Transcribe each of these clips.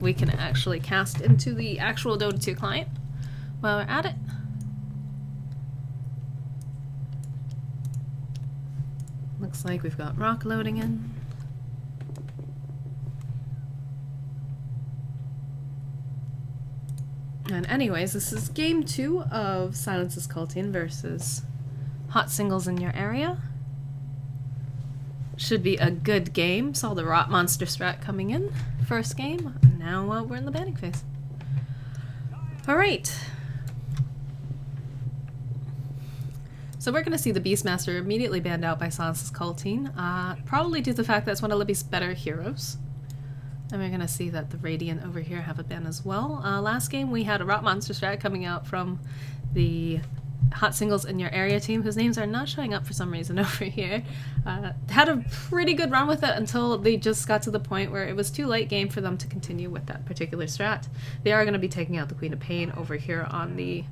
We can actually cast into the actual Dota 2 client while we're at it. Looks like we've got rock loading in. And anyways, this is game 2 of Silence's Koltin versus Hot Singles in your area. Should be a good game. Saw the Rot Monster strat coming in. First game. Now we're in the banning phase. Alright. So we're going to see the Beastmaster immediately banned out by Silence's Koltin. Probably due to the fact that it's one of Libby's better heroes. And we're going to see that the Radiant over here have a ban as well. Last game we had a Rot Monster strat coming out from the Hot Singles in your area team, whose names are not showing up for some reason over here. Had a pretty good run with it until they just got to the point where it was too late game for them to continue with that particular strat. They are going to be taking out the Queen of Pain over here on the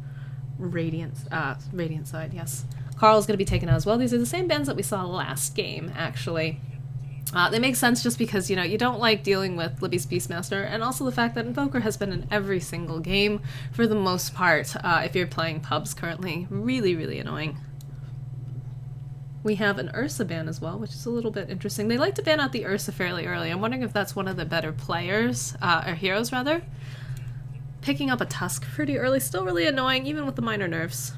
Radiant side, yes. Carl's going to be taken out as well. These are the same bans that we saw last game, actually. They make sense just because, you know, you don't like dealing with Libby's Beastmaster, and also the fact that Invoker has been in every single game for the most part, if you're playing pubs currently. Really, really annoying. We have an Ursa ban as well, which is a little bit interesting. They like to ban out the Ursa fairly early. I'm wondering if that's one of the better players, or heroes rather. Picking up a Tusk pretty early, still really annoying, even with the minor nerfs.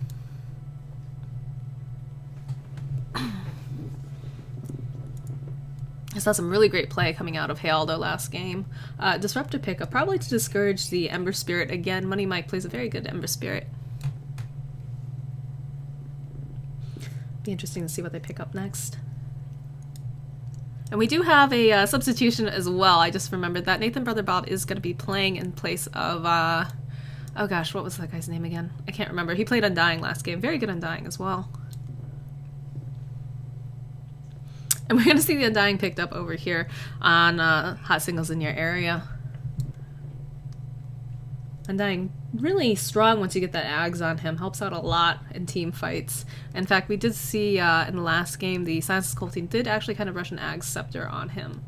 I saw some really great play coming out of Healdo last game. Disruptor pickup, probably to discourage the Ember Spirit again. Money Mike plays a very good Ember Spirit. Be interesting to see what they pick up next. And we do have a substitution as well. I just remembered that Nathan Brother Bob is going to be playing in place of, oh gosh, what was that guy's name again? I can't remember. He played Undying last game. Very good Undying as well. And we're going to see the Undying picked up over here on Hot Singles in your area. Undying really strong once you get that Ags on him. Helps out a lot in team fights. In fact, we did see in the last game the Silence's Koltin did actually kind of rush an Ags Scepter on him.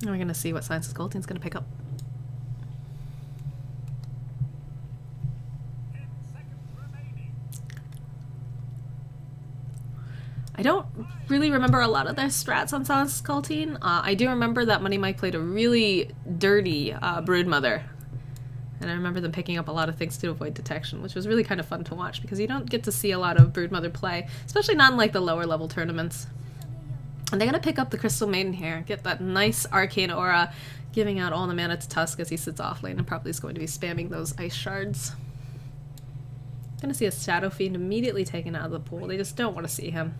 And we're going to see what Silence's Koltin's going to pick up. I don't really remember a lot of their strats on Silence's Koltin. I do remember that Money Mike played a really dirty Broodmother. And I remember them picking up a lot of things to avoid detection, which was really kind of fun to watch because you don't get to see a lot of Broodmother play, especially not in like the lower level tournaments. And they're going to pick up the Crystal Maiden here, get that nice Arcane Aura, giving out all the mana to Tusk as he sits off lane and probably is going to be spamming those Ice Shards. Going to see a Shadow Fiend immediately taken out of the pool. They just don't want to see him.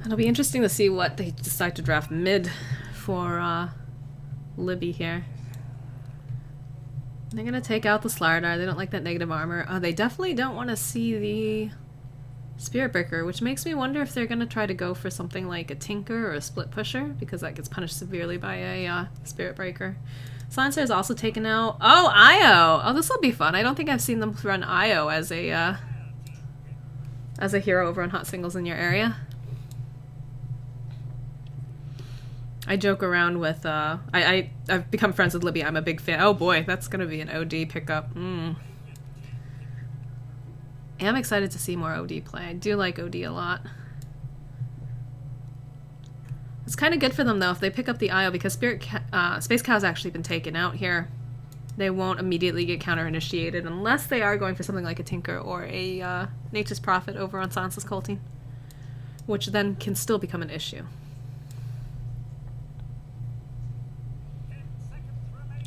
It'll be interesting to see what they decide to draft mid for Libby here. They're going to take out the Slardar. They don't like that negative armor. They definitely don't want to see the Spirit Breaker, which makes me wonder if they're going to try to go for something like a Tinker or a Split Pusher, because that gets punished severely by a Spirit Breaker. Silencer is also taken out. Oh, Io! Oh, this will be fun. I don't think I've seen them run Io as a hero over on Hot Singles in your area. I joke around with, I've become friends with Libby. I'm a big fan. Oh boy, that's going to be an OD pickup. I'm excited to see more OD play. I do like OD a lot. It's kind of good for them, though, if they pick up the IO, because Space Cow's actually been taken out here. They won't immediately get counter-initiated unless they are going for something like a Tinker or a Nature's Prophet over on Silence's Koltin, which then can still become an issue.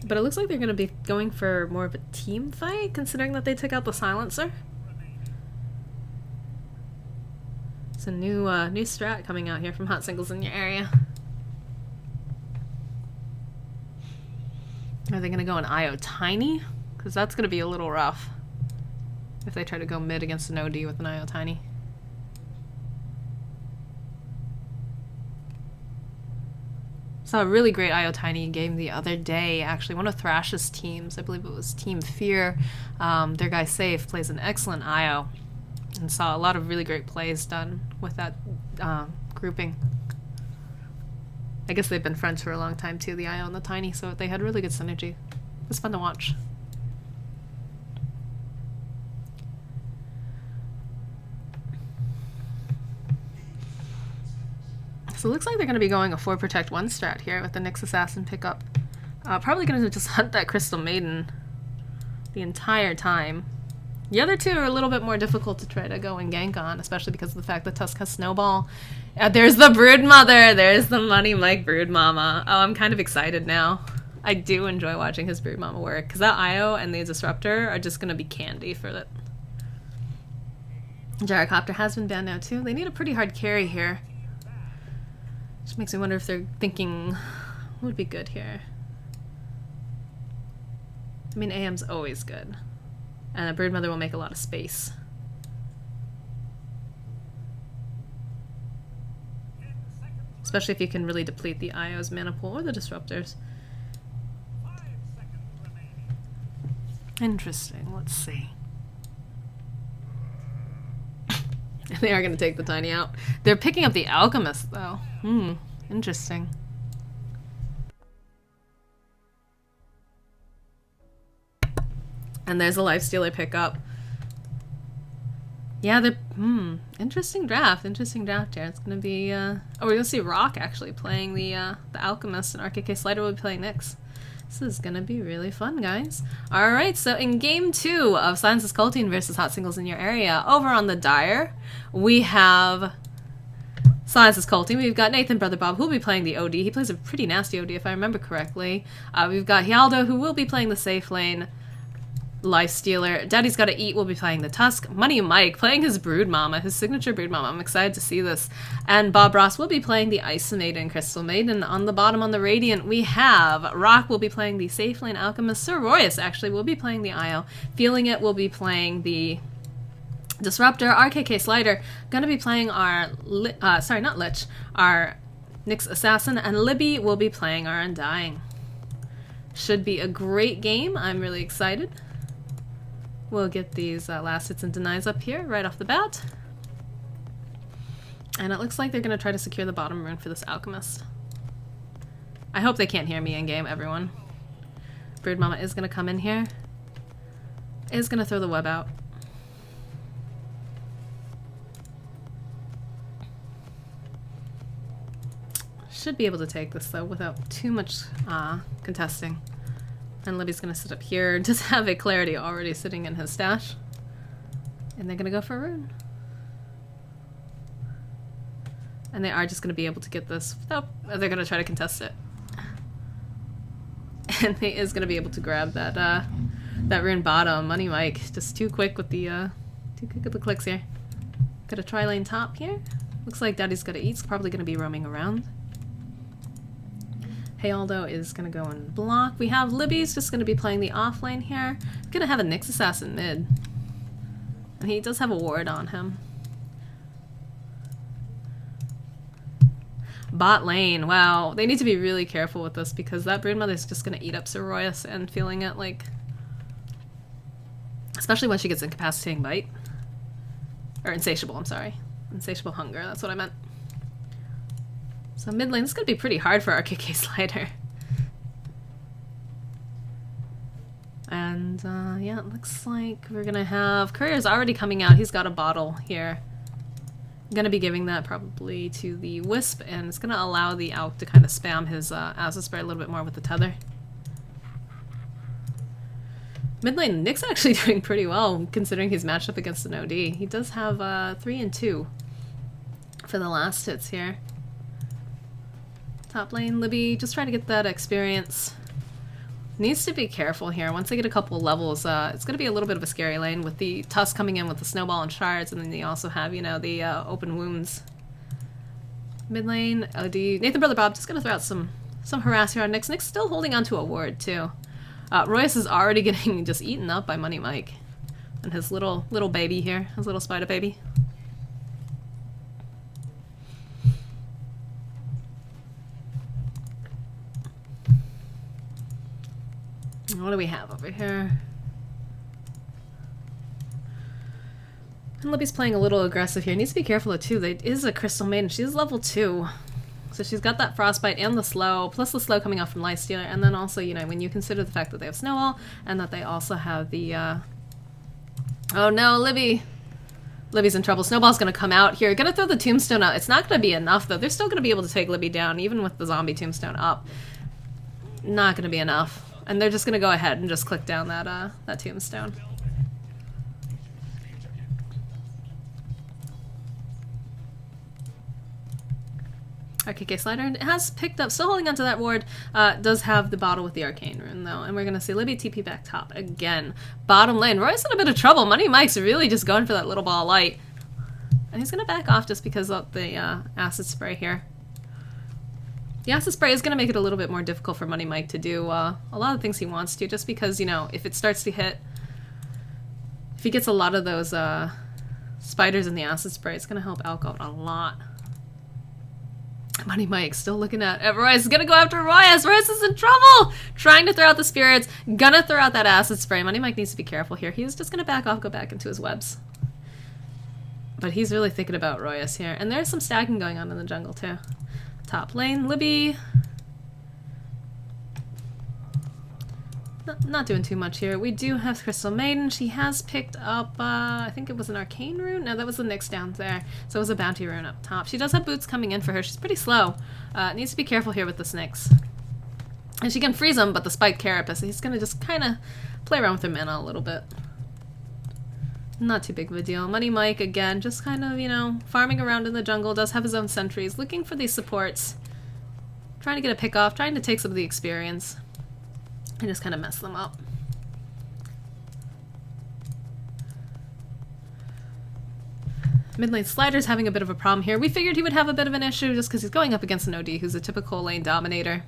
But it looks like they're going to be going for more of a team fight, considering that they took out the Silencer. It's a new strat coming out here from Hot Singles in your area. Are they going to go an IO Tiny? Because that's going to be a little rough if they try to go mid against an OD with an IO Tiny. Saw a really great IO Tiny game the other day, actually. One of Thrash's teams, I believe it was Team Fear, their guy Safe plays an excellent IO. And saw a lot of really great plays done with that grouping. I guess they've been friends for a long time too, the IO and the Tiny, so they had really good synergy. It was fun to watch. So it looks like they're going to be going a 4 Protect 1 strat here with the Nyx Assassin pickup. Probably going to just hunt that Crystal Maiden the entire time. The other two are a little bit more difficult to try to go and gank on, especially because of the fact that Tusk has Snowball. There's the Brood Mother! There's the Money Mike Brood Mama. Oh, I'm kind of excited now. I do enjoy watching his Brood Mama work, because that IO and the Disruptor are just going to be candy for it. Gyrocopter has been banned now too. They need a pretty hard carry here. Which makes me wonder if they're thinking what would be good here. I mean, AM's always good. And a Brood Mother will make a lot of space. Especially if you can really deplete the IO's mana pool or the Disruptors. Interesting, let's see. They are going to take the Tiny out. They're picking up the Alchemist, though. Interesting. And there's a Lifestealer pickup. Yeah, they're... Interesting draft. Interesting draft here. It's going to be... Oh, we're going to see Rock actually playing the Alchemist, and HSiYA will be playing Nyx. This is going to be really fun, guys. Alright, so in Game 2 of SiK versus Hot Singles in your area, over on the Dire, we have SiK. We've got Nathan Brother Bob, who will be playing the OD. He plays a pretty nasty OD, if I remember correctly. We've got Hyaldo, who will be playing the safe lane. Lifestealer. Daddy's Gotta Eat will be playing the Tusk. Money Mike playing his Brood Mama, his signature Brood Mama. I'm excited to see this. And Bob Ross will be playing the Ice Maiden, Crystal Maiden. On the bottom on the Radiant, we have Rock will be playing the Safe Lane Alchemist. Sir Royus actually will be playing the IO. Feeling It will be playing the Disruptor. RKK Slider gonna be playing our sorry, not Lich, our Nyx Assassin, and Libby will be playing our Undying. Should be a great game. I'm really excited. We'll get these last hits and denies up here right off the bat. And it looks like they're going to try to secure the bottom rune for this Alchemist. I hope they can't hear me in game, everyone. Brood Mama is going to come in here. Is going to throw the web out. Should be able to take this though without too much contesting. And Libby's gonna sit up here, just have a Clarity already sitting in his stash. And they're gonna go for a rune. And they are just gonna be able to get this without, they're gonna try to contest it. And he is gonna be able to grab that that rune bottom. Money Mike, just too quick with the clicks here. Got a tri-lane top here. Looks like Daddy's Gotta Eat's probably gonna be roaming around. Hyaldo is going to go and block. We have Libby's just going to be playing the off lane here. Going to have a Nyx Assassin mid. And he does have a ward on him. Bot lane. Wow. They need to be really careful with this because that Brood Mother is just going to eat up Sir Royus and Feeling It like... Especially when she gets Incapacitating Bite. Or Insatiable, I'm sorry. Insatiable Hunger, that's what I meant. So mid lane, this is going to be pretty hard for RKK Slider. And yeah, it looks like we're going to have... Courier's already coming out. He's got a bottle here. I'm going to be giving that probably to the Wisp, and it's going to allow the Alk to kind of spam his Acid Spray a little bit more with the Tether. Mid lane, Nick's actually doing pretty well considering he's matched up against an OD. He does have 3 and 2 for the last hits here. Top lane, Libby, just trying to get that experience. Needs to be careful here. Once they get a couple levels, it's going to be a little bit of a scary lane with the Tusk coming in with the Snowball and Shards, and then they also have, you know, the open wounds. Mid lane, OD. Nathan Brother Bob just going to throw out some harass here on Nyx. Nyx's still holding on to a ward, too. Royce is already getting just eaten up by Money Mike. And his little baby here, his little spider baby. What do we have over here? And Libby's playing a little aggressive here. Needs to be careful of too. There is a Crystal Maiden. She's level 2. So she's got that Frostbite and the slow, plus the slow coming off from Lifestealer. And then also, you know, when you consider the fact that they have Snowball and that they also have the, oh no, Libby! Libby's in trouble. Snowball's gonna come out here. Gonna throw the Tombstone out. It's not gonna be enough though. They're still gonna be able to take Libby down, even with the zombie Tombstone up. Not gonna be enough. And they're just gonna go ahead and just click down that, that Tombstone. RKK Slider has picked up, still holding onto that ward, does have the bottle with the Arcane Rune though, and we're gonna see Libby TP back top again. Bottom lane, Roy's in a bit of trouble. Money Mike's really just going for that little ball of light. And he's gonna back off just because of the acid spray here. The acid spray is gonna make it a little bit more difficult for Money Mike to do a lot of things he wants to, just because, you know, if it starts to hit, if he gets a lot of those spiders in the acid spray, it's gonna help Alk out a lot. Money Mike still looking at Royce. Gonna go after Royce. Royce is in trouble! Trying to throw out the spirits. Gonna throw out that acid spray. Money Mike needs to be careful here. He's just gonna back off, go back into his webs. But he's really thinking about Royce here. And there's some stacking going on in the jungle too. Top lane, Libby. Not doing too much here. We do have Crystal Maiden. She has picked up, I think it was an Arcane Rune? No, that was the Nyx down there. So it was a Bounty Rune up top. She does have boots coming in for her. She's pretty slow. Needs to be careful here with the Nyx. And she can freeze him, but the Spiked Carapace, he's gonna just kind of play around with her mana a little bit. Not too big of a deal. Money Mike, again, just kind of, you know, farming around in the jungle, does have his own sentries, looking for these supports. Trying to get a pick off, trying to take some of the experience. And just kind of mess them up. Mid lane Slider's having a bit of a problem here. We figured he would have a bit of an issue just because he's going up against an OD who's a typical lane dominator.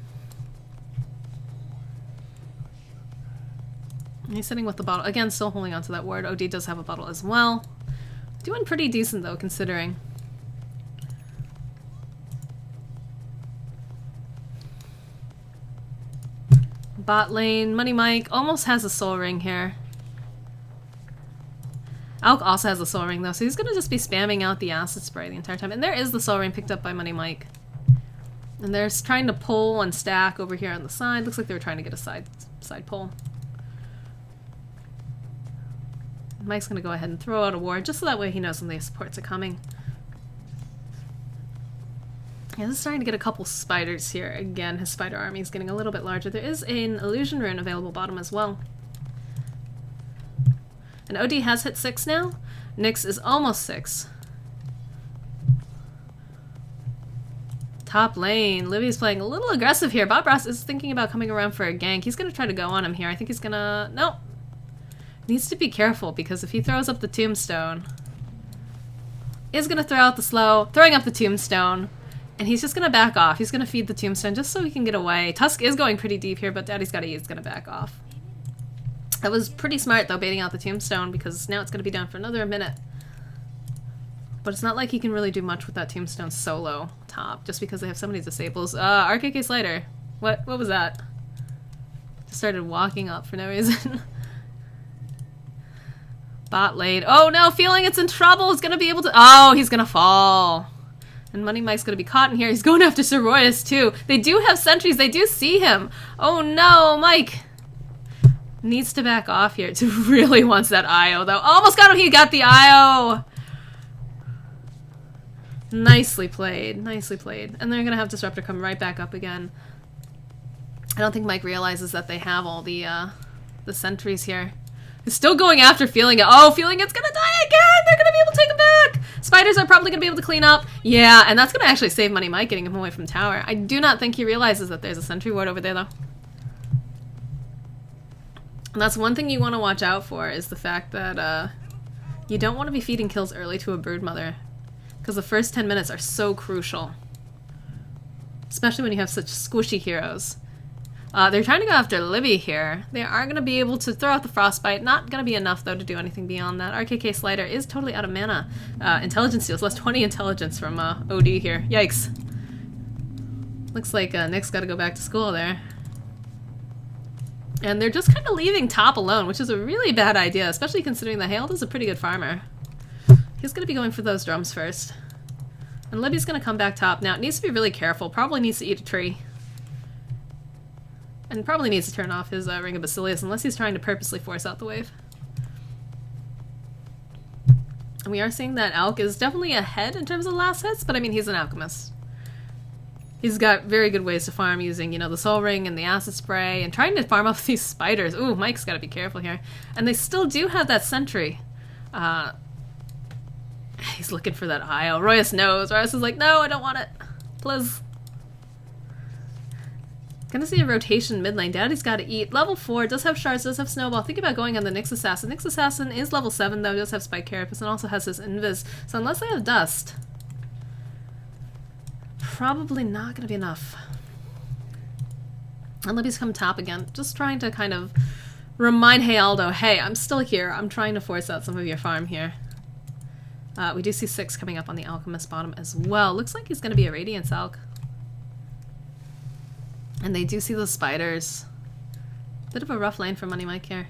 And he's sitting with the bottle. Again, still holding on to that ward. OD does have a bottle as well. Doing pretty decent though, considering. Bot lane, Money Mike almost has a soul ring here. Alk also has a soul ring though, so he's gonna just be spamming out the acid spray the entire time. And there is the soul ring picked up by Money Mike. And they're trying to pull and stack over here on the side. Looks like they were trying to get a side pull. Mike's gonna go ahead and throw out a ward just so that way he knows when the supports are coming. Yeah, this is starting to get a couple spiders here. Again, his spider army is getting a little bit larger. There is an illusion rune available bottom as well. And OD has hit 6 now. Nyx is almost 6. Top lane. Livy's playing a little aggressive here. Bob Ross is thinking about coming around for a gank. He's going to try to go on him here. I think he's going to... Nope. Needs to be careful because if he throws up the tombstone... Is going to throw out the slow. Throwing up the tombstone. And he's just going to back off. He's going to feed the tombstone just so he can get away. Tusk is going pretty deep here, but Daddy's got to eat. He's going to back off. That was pretty smart, though, baiting out the tombstone, because now it's going to be down for another minute. But it's not like he can really do much with that tombstone solo top, just because they have so many disables. RKK Slider. What was that? Just started walking up for no reason. Bot lane. Oh no, feeling it's in trouble. It's going to be able to... Oh, he's going to fall. And Money Mike's going to be caught in here. He's going after Sir Royus, too. They do have sentries. They do see him. Oh, no. Mike needs to back off here. It really wants that IO, though. Almost got him. He got the IO. Nicely played. Nicely played. And they're going to have Disruptor come right back up again. I don't think Mike realizes that they have all the sentries here. He's still going after Feeling It. Oh, Feeling It's gonna die again! They're gonna be able to take him back! Spiders are probably gonna be able to clean up. Yeah, and that's gonna actually save Money Mike, getting him away from tower. I do not think he realizes that there's a sentry ward over there, though. And that's one thing you want to watch out for, is the fact that you don't want to be feeding kills early to a broodmother. Because the first 10 minutes are so crucial. Especially when you have such squishy heroes. They're trying to go after Libby here. They are going to be able to throw out the Frostbite. Not going to be enough, though, to do anything beyond that. RKK Slider is totally out of mana. Intelligence steals. Lost 20 intelligence from OD here. Yikes. Looks like Nick's got to go back to school there. And they're just kind of leaving top alone, which is a really bad idea, especially considering that Hailed is a pretty good farmer. He's going to be going for those drums first. And Libby's going to come back top. Now, it needs to be really careful. Probably needs to eat a tree. And probably needs to turn off his Ring of Basilius, unless he's trying to purposely force out the wave. And we are seeing that Alk is definitely ahead in terms of last hits, but I mean, he's an alchemist. He's got very good ways to farm using, you know, the Soul Ring and the Acid Spray, and trying to farm off these spiders. Ooh, Mike's got to be careful here. And they still do have that sentry. He's looking for that IO. Royas knows. Royas is like, no, I don't want it. Please. Gonna see a rotation mid lane. Daddy's got to eat. Level 4, does have shards, does have snowball. Think about going on the Nyx Assassin. Nyx Assassin is level 7 though, does have Spike Carapace, and also has his Invis. So unless they have Dust, probably not gonna be enough. And Libby's come top again, just trying to kind of remind Healdo, hey, I'm still here. I'm trying to force out some of your farm here. We do see 6 coming up on the Alchemist bottom as well. Looks like he's gonna be a Radiance Alch. And they do see those spiders. Bit of a rough lane for Money Mike here.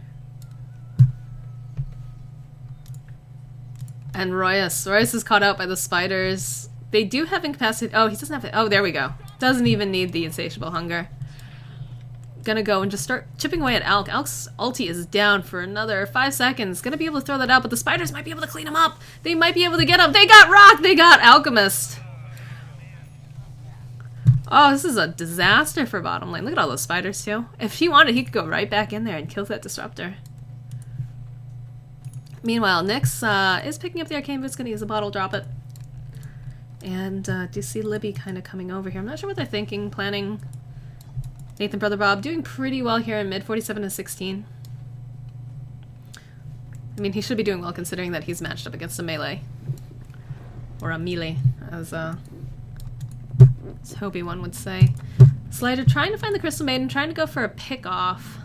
And Royas is caught out by the spiders. They do have incapacity. Oh, he doesn't have it. Oh, there we go. Doesn't even need the Insatiable Hunger. Gonna go and just start chipping away at Alk. Alk's ulti is down for another 5 seconds. Gonna be able to throw that out, but the spiders might be able to clean him up. They might be able to get him. They got Rock. They got Alchemist. Oh, this is a disaster for bottom lane. Look at all those spiders, too. If he wanted, he could go right back in there and kill that Disruptor. Meanwhile, Nyx is picking up the Arcane Boots, going to use a bottle, drop it. And do you see Libby kind of coming over here? I'm not sure what they're thinking, planning. Nathan Brother Bob doing pretty well here in mid, 47 to 16. I mean, he should be doing well considering that he's matched up against a melee. Or a melee, as Toby one would say. Slider trying to find the Crystal Maiden, trying to go for a pick off.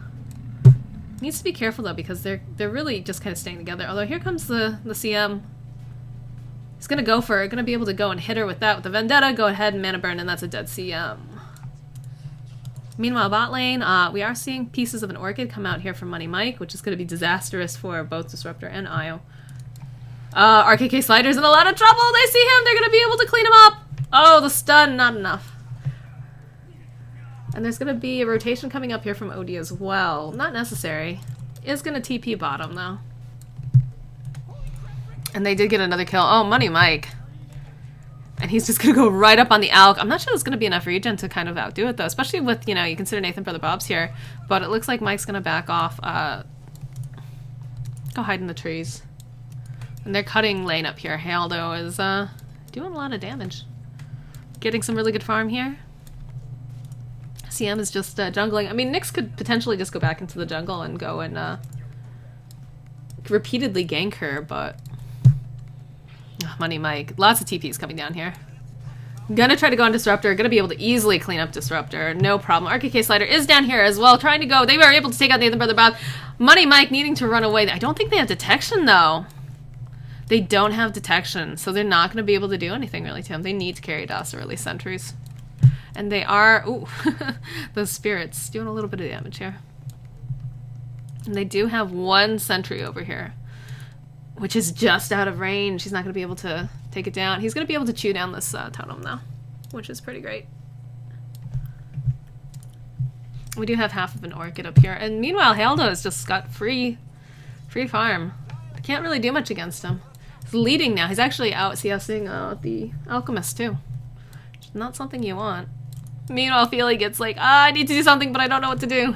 Needs to be careful though because they're really just kind of staying together. Although here comes the CM. He's gonna go for it, gonna be able to go and hit her with that with the Vendetta, go ahead and Mana Burn, and that's a dead CM. Meanwhile, bot lane, we are seeing pieces of an Orchid come out here from Money Mike, which is gonna be disastrous for both Disruptor and Io. RKK Slider's in a lot of trouble! They see him! They're gonna be able to clean him up! Oh, the stun, not enough. And there's going to be a rotation coming up here from Odie as well. Not necessary. Is going to TP bottom, though. And they did get another kill. Oh, Money Mike. And he's just going to go right up on the Alk. I'm not sure there's going to be enough regen to kind of outdo it, though. Especially with, you know, you consider Nathan Brother Bob's here. But it looks like Mike's going to back off. Go hide in the trees. And they're cutting lane up here. Haldo is doing a lot of damage. Getting some really good farm here. CM is just jungling. I mean, Nyx could potentially just go back into the jungle and go and repeatedly gank her, but... Money Mike. Lots of TPs coming down here. Gonna try to go on Disruptor. Gonna be able to easily clean up Disruptor. No problem. RKK Slider is down here as well, trying to go. They were able to take out Nathan Brother Bob. Money Mike needing to run away. I don't think they have detection, though. They don't have detection, so they're not going to be able to do anything really to him. They need to carry dust or at least sentries. And they are... Ooh, those spirits doing a little bit of damage here. And they do have one sentry over here, which is just out of range. He's not going to be able to take it down. He's going to be able to chew down this totem, though, which is pretty great. We do have half of an Orchid up here. And meanwhile, Haldo has just got free farm. Can't really do much against him. He's leading now. He's actually out CSing the Alchemist, too. Which is not something you want. Meanwhile, Feely gets like, I need to do something, but I don't know what to do.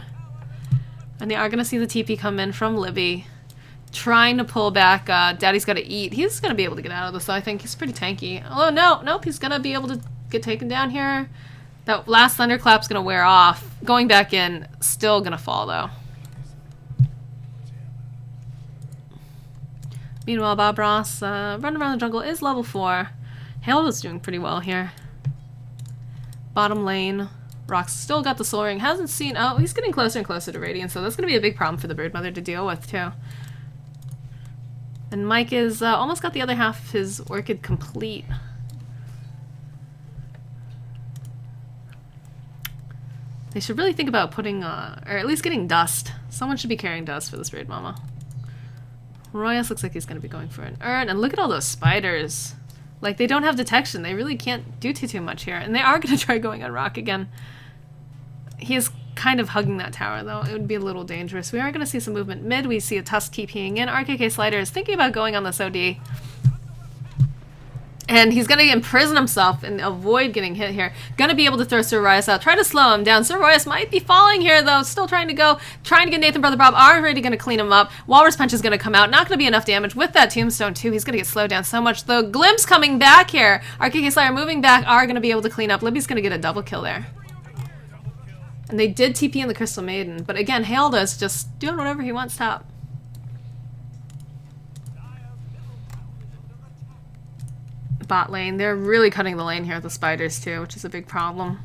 And they are going to see the TP come in from Libby. Trying to pull back. Daddy's got to eat. He's going to be able to get out of this, so I think he's pretty tanky. Oh, nope. He's going to be able to get taken down here. That last Thunderclap's going to wear off. Going back in, still going to fall, though. Meanwhile, Bob Ross, running around the jungle, is level 4. Halo's doing pretty well here. Bottom lane, Rock's still got the Soul Ring. Hasn't seen... Oh, he's getting closer and closer to Radiant, so that's going to be a big problem for the Broodmother to deal with, too. And Mike is almost got the other half of his Orchid complete. They should really think about putting, or at least getting dust. Someone should be carrying dust for this raid mama. Royas looks like he's going to be going for an urn. And look at all those spiders. Like, they don't have detection. They really can't do too much here. And they are going to try going on rock again. He is kind of hugging that tower, though. It would be a little dangerous. We are going to see some movement mid. We see a Tusk TPing in. RKK Slider is thinking about going on this OD. And he's going to imprison himself and avoid getting hit here. Going to be able to throw Sir Royas out. Try to slow him down. Sir Royas might be falling here, though. Still trying to go. Trying to get Nathan Brother Bob. Already going to clean him up. Walrus Punch is going to come out. Not going to be enough damage. With that Tombstone, too, he's going to get slowed down so much. The Glimpse coming back here. RKK Slayer moving back. Are going to be able to clean up. Libby's going to get a double kill there. And they did TP in the Crystal Maiden. But again, Halda's just doing whatever he wants top. Bot lane. They're really cutting the lane here with the spiders too, which is a big problem.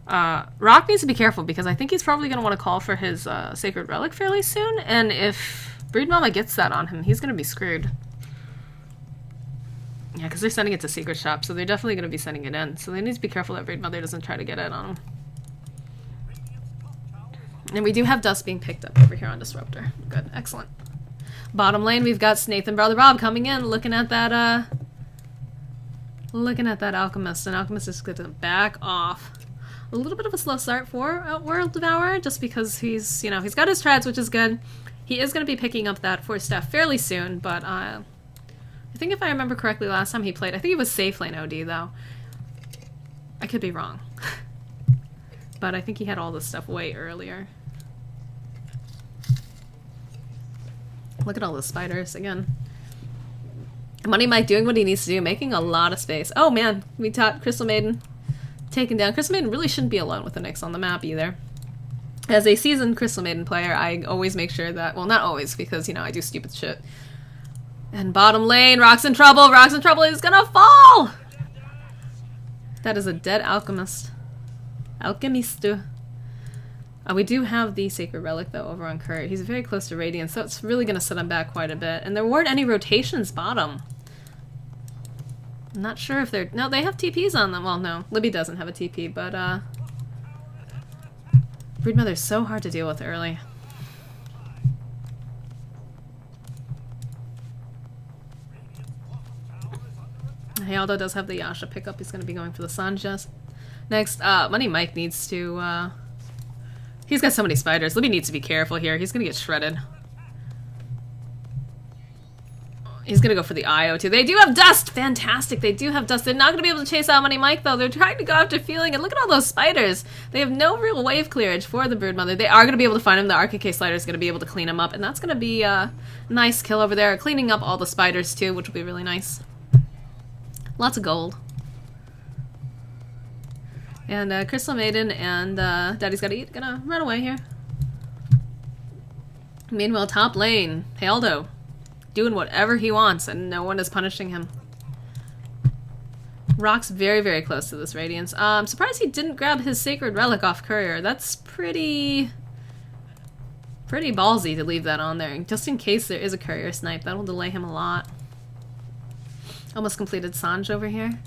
Rock needs to be careful because I think he's probably going to want to call for his Sacred Relic fairly soon, and if Brood Mama gets that on him, he's going to be screwed. Yeah, because they're sending it to Secret Shop, so they're definitely going to be sending it in. So they need to be careful that Brood Mother doesn't try to get it on him. And we do have dust being picked up over here on Disruptor. Good, excellent. Bottom lane, we've got Nathan Brother Rob coming in, looking at that Alchemist, and Alchemist is going to back off. A little bit of a slow start for World Devourer, just because he's, you know, he's got his treads, which is good. He is going to be picking up that Force Staff fairly soon, but I think if I remember correctly last time he played, I think it was safe lane OD, though. I could be wrong. But I think he had all this stuff way earlier. Look at all the spiders, again. Money Mike doing what he needs to do, making a lot of space. Oh man, we taught Crystal Maiden taken down. Crystal Maiden really shouldn't be alone with the Nyx on the map either. As a seasoned Crystal Maiden player, I always make sure that, well, not always, because, you know, I do stupid shit. And bottom lane, Rock's in trouble. Rock's in trouble. He's gonna fall! That is a dead Alchemist. Alchemistu. We do have the Sacred Relic, though, over on Kurt. He's very close to Radiant, so it's really going to set him back quite a bit. And there weren't any rotations bottom. I'm not sure if they're... No, they have TPs on them. Well, no. Libby doesn't have a TP, but, Broodmother's so hard to deal with early. Aldo does have the Yasha pickup. He's going to be going for the Sanjas. Next, Money Mike needs to, he's got so many spiders. Libby needs to be careful here. He's going to get shredded. He's going to go for the IO, too. They do have dust! Fantastic. They do have dust. They're not going to be able to chase out Money Mike, though. They're trying to go after Feeling, and look at all those spiders. They have no real wave clearage for the Broodmother. They are going to be able to find him. The RKK Slider is going to be able to clean him up, and that's going to be a nice kill over there. Cleaning up all the spiders, too, which will be really nice. Lots of gold. And Crystal Maiden and Daddy's Gotta Eat gonna run away here. Meanwhile, top lane, Haldo, doing whatever he wants, and no one is punishing him. Rock's very, very close to this Radiance. I'm surprised he didn't grab his Sacred Relic off Courier. That's pretty ballsy to leave that on there, just in case there is a Courier snipe. That'll delay him a lot. Almost completed Sanj over here.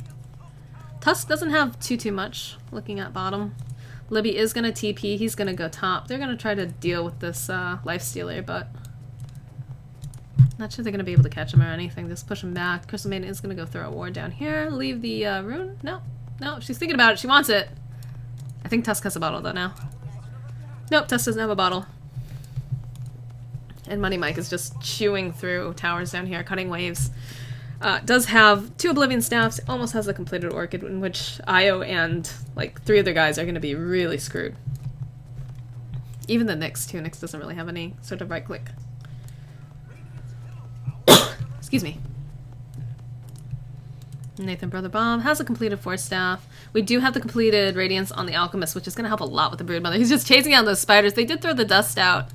Tusk doesn't have too much, looking at bottom. Libby is going to TP. He's going to go top. They're going to try to deal with this Lifestealer, but not sure they're going to be able to catch him or anything. Just push him back. Crystal Maiden is going to go throw a ward down here. Leave the rune. No, she's thinking about it. She wants it. I think Tusk has a bottle, though, now. Nope, Tusk doesn't have a bottle. And Money Mike is just chewing through towers down here, cutting waves. Does have 2 Oblivion Staffs, almost has a completed Orchid, in which Io and, like, 3 other guys are going to be really screwed. Even the Nyx, too. Nyx doesn't really have any sort of right-click. Excuse me. Nathan Brother Bomb has a completed Force Staff. We do have the completed Radiance on the Alchemist, which is going to help a lot with the Broodmother. He's just chasing out those spiders. They did throw the dust out.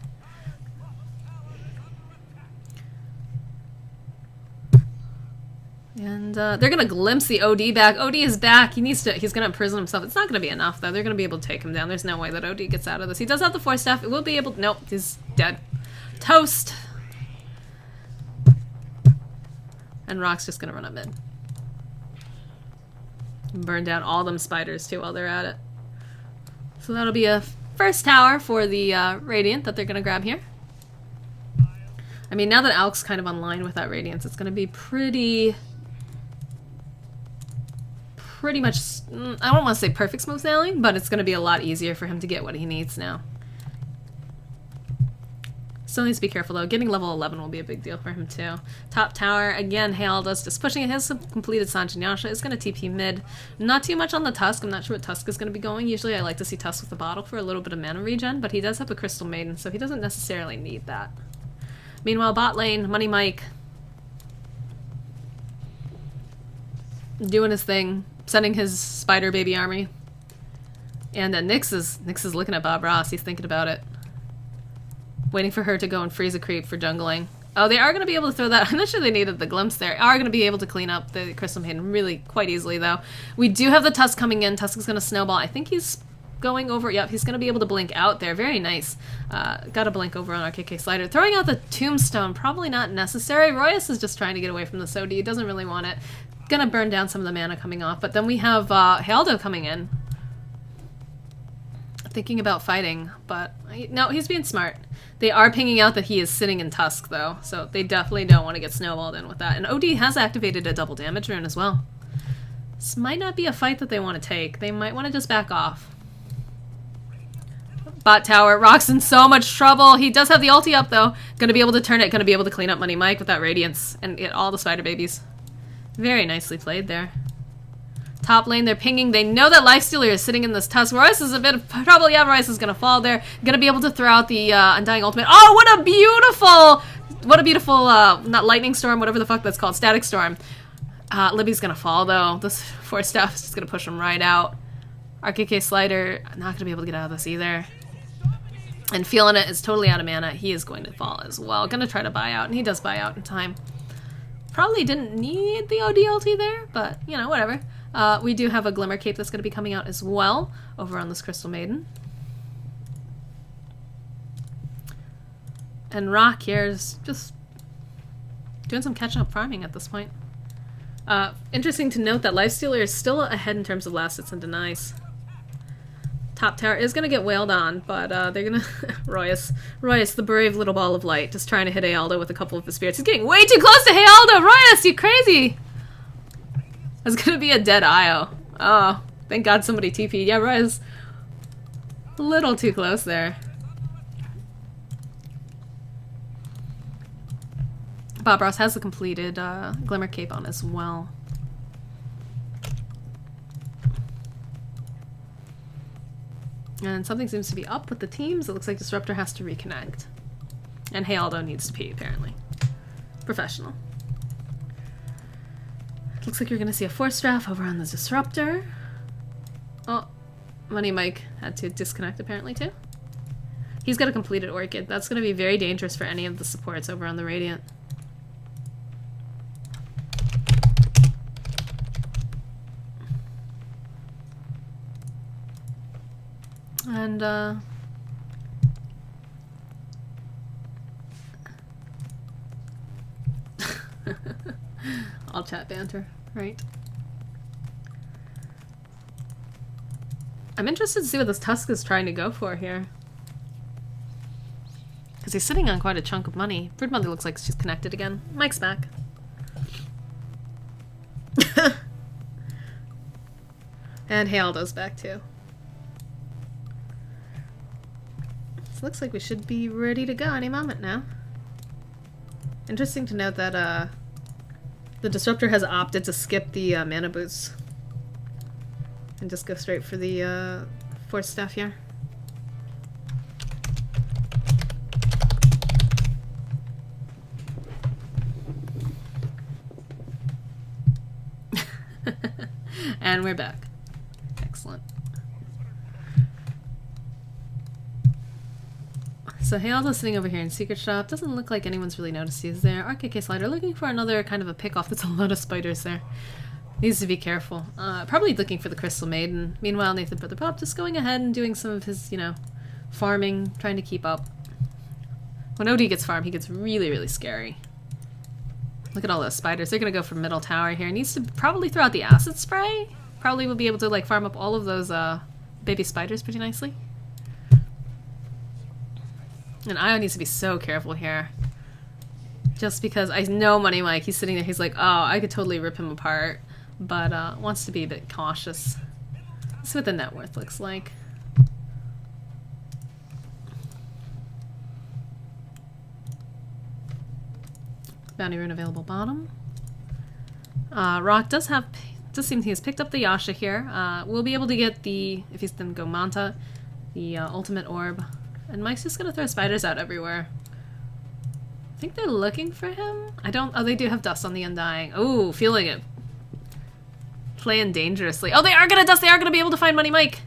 And they're gonna glimpse the OD back. OD is back. He's gonna imprison himself. It's not gonna be enough though. They're gonna be able to take him down. There's no way that OD gets out of this. He does have the Force Staff. It will be able to, nope, he's dead. Toast. And Rock's just gonna run up mid. Burn down all them spiders too while they're at it. So that'll be a first tower for the Radiant that they're going to grab here. I mean, now that Alk's kind of online with that Radiance, it's going to be pretty much, I don't want to say perfect smooth sailing, but it's going to be a lot easier for him to get what he needs now. Still needs to be careful though. Getting level 11 will be a big deal for him too. Top tower, again, Healdo's just pushing it. He has some completed Sanjinyasha. It's going to TP mid. Not too much on the Tusk. I'm not sure what Tusk is going to be going. Usually I like to see Tusk with the bottle for a little bit of mana regen, but he does have a Crystal Maiden, so he doesn't necessarily need that. Meanwhile, bot lane, Money Mike doing his thing, sending his spider baby army. And Nyx is looking at Bob Ross. He's thinking about it. Waiting for her to go and freeze a creep for jungling. Oh, they are going to be able to throw that. I'm not sure they needed the glimpse there. Are going to be able to clean up the Crystal Maiden really quite easily, though. We do have the Tusk coming in. Tusk is going to snowball. I think he's going over. Yep, he's going to be able to blink out there. Very nice. Got a blink over on our KK Slider. Throwing out the Tombstone, probably not necessary. Royus is just trying to get away from the SOD. He doesn't really want it. Gonna burn down some of the mana coming off. But then we have Haldo coming in. Thinking about fighting, but no, he's being smart. They are pinging out that he is sitting in Tusk, though, so they definitely don't want to get snowballed in with that. And OD has activated a double damage rune as well. This might not be a fight that they want to take. They might want to just back off. Bot tower, Rock's in so much trouble. He does have the ulti up, though. Gonna be able to turn it, gonna be able to clean up Money Mike with that Radiance and get all the spider babies. Very nicely played there. Top lane, they're pinging. They know that Lifestealer is sitting in this Tusk. Royce is a bit of trouble. Yeah, Royce is going to fall there. Going to be able to throw out the Undying Ultimate. Oh, what a beautiful, not Lightning Storm, whatever the fuck that's called, Static Storm. Libby's going to fall, though. This Force Staff is just going to push him right out. RKK Slider, not going to be able to get out of this either. And Feeling It is totally out of mana. He is going to fall as well. Going to try to buy out, and he does buy out in time. Probably didn't need the OD ulti there, but, you know, whatever. We do have a Glimmer Cape that's going to be coming out as well over on this Crystal Maiden. And Rock here is just doing some catch-up farming at this point. Interesting to note that Lifestealer is still ahead in terms of last hits and denies. Top tower is going to get wailed on, but they're going to... Royus, the brave little ball of light, just trying to hit Aldo with a couple of his spirits. He's getting way too close to Aldo! Royus, you crazy! That's gonna be a dead IO. Oh, thank God somebody TP'd. Yeah, Roy's a little too close there. Bob Ross has the completed Glimmer Cape on as well. And something seems to be up with the teams. It looks like Disruptor has to reconnect. And Healdo needs to pee, apparently. Professional. Looks like you're going to see a Force Draft over on the Disruptor. Oh, Money Mike had to disconnect apparently too. He's got a completed Orchid. That's going to be very dangerous for any of the supports over on the Radiant. And, all chat banter, right? I'm interested to see what this Tusk is trying to go for here. Because he's sitting on quite a chunk of money. Brood Mother looks like she's connected again. Mike's back. And Healdo's back too. So looks like we should be ready to go any moment now. Interesting to note that the Disruptor has opted to skip the mana boots and just go straight for the Force Staff here. And we're back. Excellent. So Healdo's sitting over here in Secret Shop. Doesn't look like anyone's really noticed he's there. RKK Slider looking for another kind of a pick-off. There's a lot of spiders there. Needs to be careful. Probably looking for the Crystal Maiden. Meanwhile, Nathan Brother Pop just going ahead and doing some of his, you know, farming, trying to keep up. When OD gets farmed, he gets really, really scary. Look at all those spiders. They're going to go for middle tower here. Needs to probably throw out the acid spray. Probably will be able to, like, farm up all of those baby spiders pretty nicely. And Io needs to be so careful here. Just because I know Money Mike, he's sitting there, he's like, oh, I could totally rip him apart. But wants to be a bit cautious. Let's see what the net worth looks like. Bounty rune available bottom. Rock does seem he has picked up the Yasha here. We'll be able to get the, if he's gonna go Manta, the ultimate orb. And Mike's just gonna throw spiders out everywhere. I think they're looking for him. Oh, they do have dust on the Undying. Oh, feeling it. Playing dangerously. Oh, they are gonna dust. They are gonna be able to find Money Mike.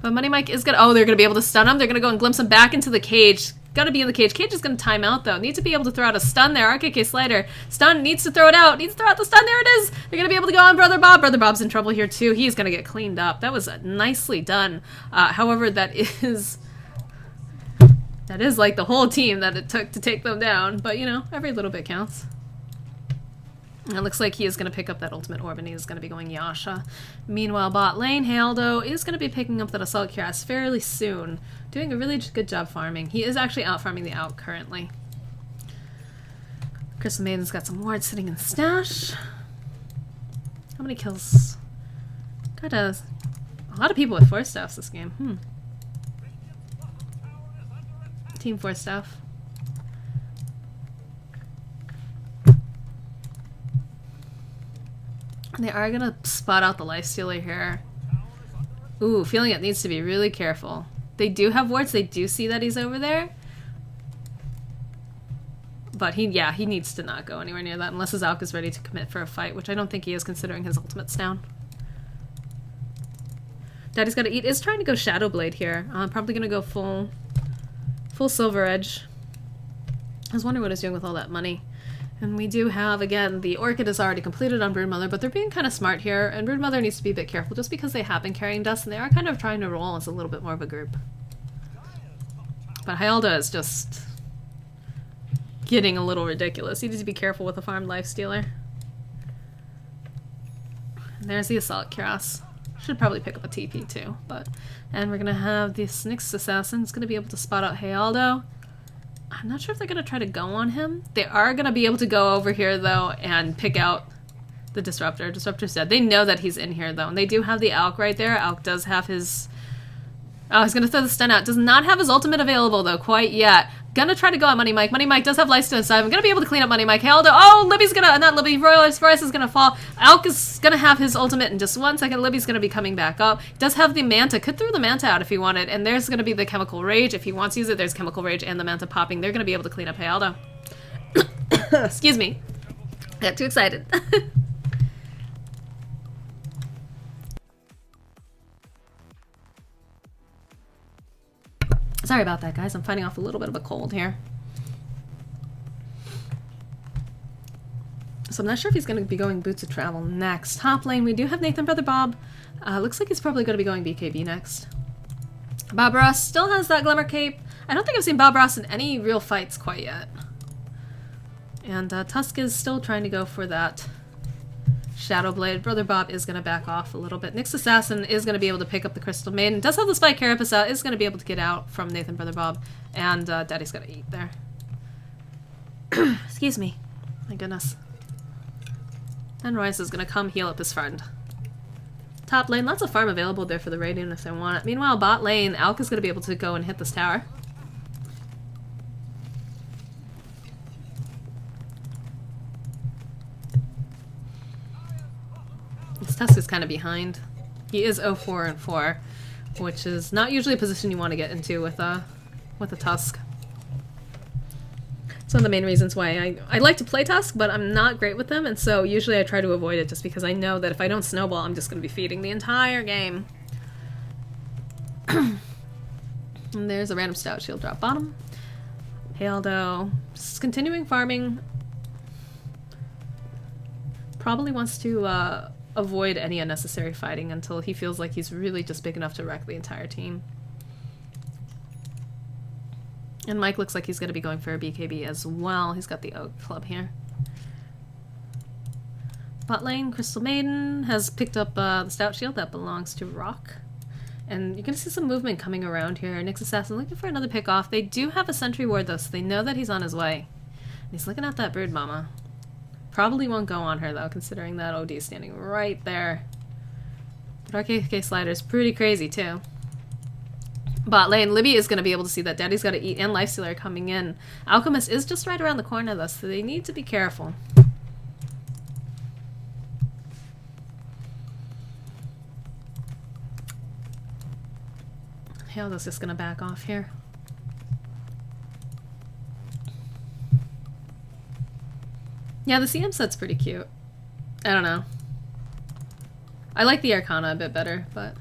But Money Mike is gonna, oh, they're gonna be able to stun him. They're gonna go and glimpse him back into the cage. Gotta be in the cage. Cage is gonna time out though. Need to be able to throw out a stun there. RKK Slider. Stun, needs to throw it out. Needs to throw out the stun. There it is. They're gonna be able to go on Brother Bob. Brother Bob's in trouble here too. He's gonna get cleaned up. That was nicely done. However, that is like the whole team that it took to take them down. But you know, every little bit counts. And it looks like he is going to pick up that ultimate orb and he is going to be going Yasha. Meanwhile, bot lane, Haldo is going to be picking up that Assault Cuirass fairly soon. Doing a really good job farming. He is actually out farming the Alk currently. Crystal Maiden's got some wards sitting in stash. How many kills? Got a lot of people with 4 staffs this game. Team 4 staff. They are gonna spot out the Lifestealer here. Ooh, feeling it needs to be really careful. They do have wards, they do see that he's over there. But he needs to not go anywhere near that unless his Alk is ready to commit for a fight, which I don't think he is considering his ultimate's down. Daddy's Gotta Eat is trying to go Shadow Blade here. Probably gonna go full Silver Edge. I was wondering what he's doing with all that money. And we do have, again, the Orchid is already completed on Broodmother, but they're being kind of smart here, and Broodmother needs to be a bit careful just because they have been carrying dust, and they are kind of trying to roll as a little bit more of a group. But Hyalda is just getting a little ridiculous. You need to be careful with a farmed Lifestealer. And there's the Assault Cuirass. Should probably pick up a TP too, but... And we're gonna have this next assassin. It's gonna be able to spot out Hyaldo. I'm not sure if they're going to try to go on him. They are going to be able to go over here, though, and pick out the Disruptor. Disruptor's dead. They know that he's in here, though, and they do have the Alk right there. Alk does have his... Oh, he's going to throw the stun out. Does not have his ultimate available, though, quite yet. Gonna try to go at Money Mike. Money Mike does have Lifesteal inside. I'm gonna be able to clean up Money Mike. Haldo. Oh, Libby's gonna... Not Libby. Royce is gonna fall. Alk is gonna have his ultimate in just 1 second. Libby's gonna be coming back up. Does have the Manta. Could throw the Manta out if he wanted. And there's gonna be the Chemical Rage. If he wants to use it, there's Chemical Rage and the Manta popping. They're gonna be able to clean up Haldo. Excuse me. Got too excited. Sorry about that, guys. I'm fighting off a little bit of a cold here. So I'm not sure if he's going to be going Boots of Travel next. Top lane, we do have Nathan Brother Bob. Looks like he's probably going to be going BKB next. Bob Ross still has that Glimmer Cape. I don't think I've seen Bob Ross in any real fights quite yet. And Tusk is still trying to go for that Shadow Blade. Brother Bob is going to back off a little bit. Nyx Assassin is going to be able to pick up the Crystal Maiden. Does have the Spike Carapace out. Is going to be able to get out from Nathan Brother Bob. And Daddy's Gotta Eat there. Excuse me. My goodness. And Royce is going to come heal up his friend. Top lane, lots of farm available there for the Radiant if they want it. Meanwhile, bot lane, Alk is going to be able to go and hit this tower. This Tusk is kind of behind. He is 0-4 and 4, which is not usually a position you want to get into with a Tusk. It's one of the main reasons why I like to play Tusk, but I'm not great with them, and so usually I try to avoid it just because I know that if I don't snowball, I'm just going to be feeding the entire game. And there's a random Stout Shield drop bottom. Haldo, just continuing farming. Probably wants to avoid any unnecessary fighting until he feels like he's really just big enough to wreck the entire team. And Mike looks like he's going to be going for a BKB as well. He's got the Oak Club here. Bot lane, Crystal Maiden has picked up the Stout Shield that belongs to Rock. And you're going to see some movement coming around here. Nick's assassin looking for another pick off. They do have a sentry ward though, so they know that he's on his way. And he's looking at that brood mama. Probably won't go on her though, considering that OD is standing right there. But RKK slider is pretty crazy too. Bot lane, Libby is going to be able to see that Daddy's got to eat and Lifestealer coming in. Alchemist is just right around the corner though, so they need to be careful. Hilda's just gonna back off here. Yeah, the CM set's pretty cute. I don't know. I like the Arcana a bit better, but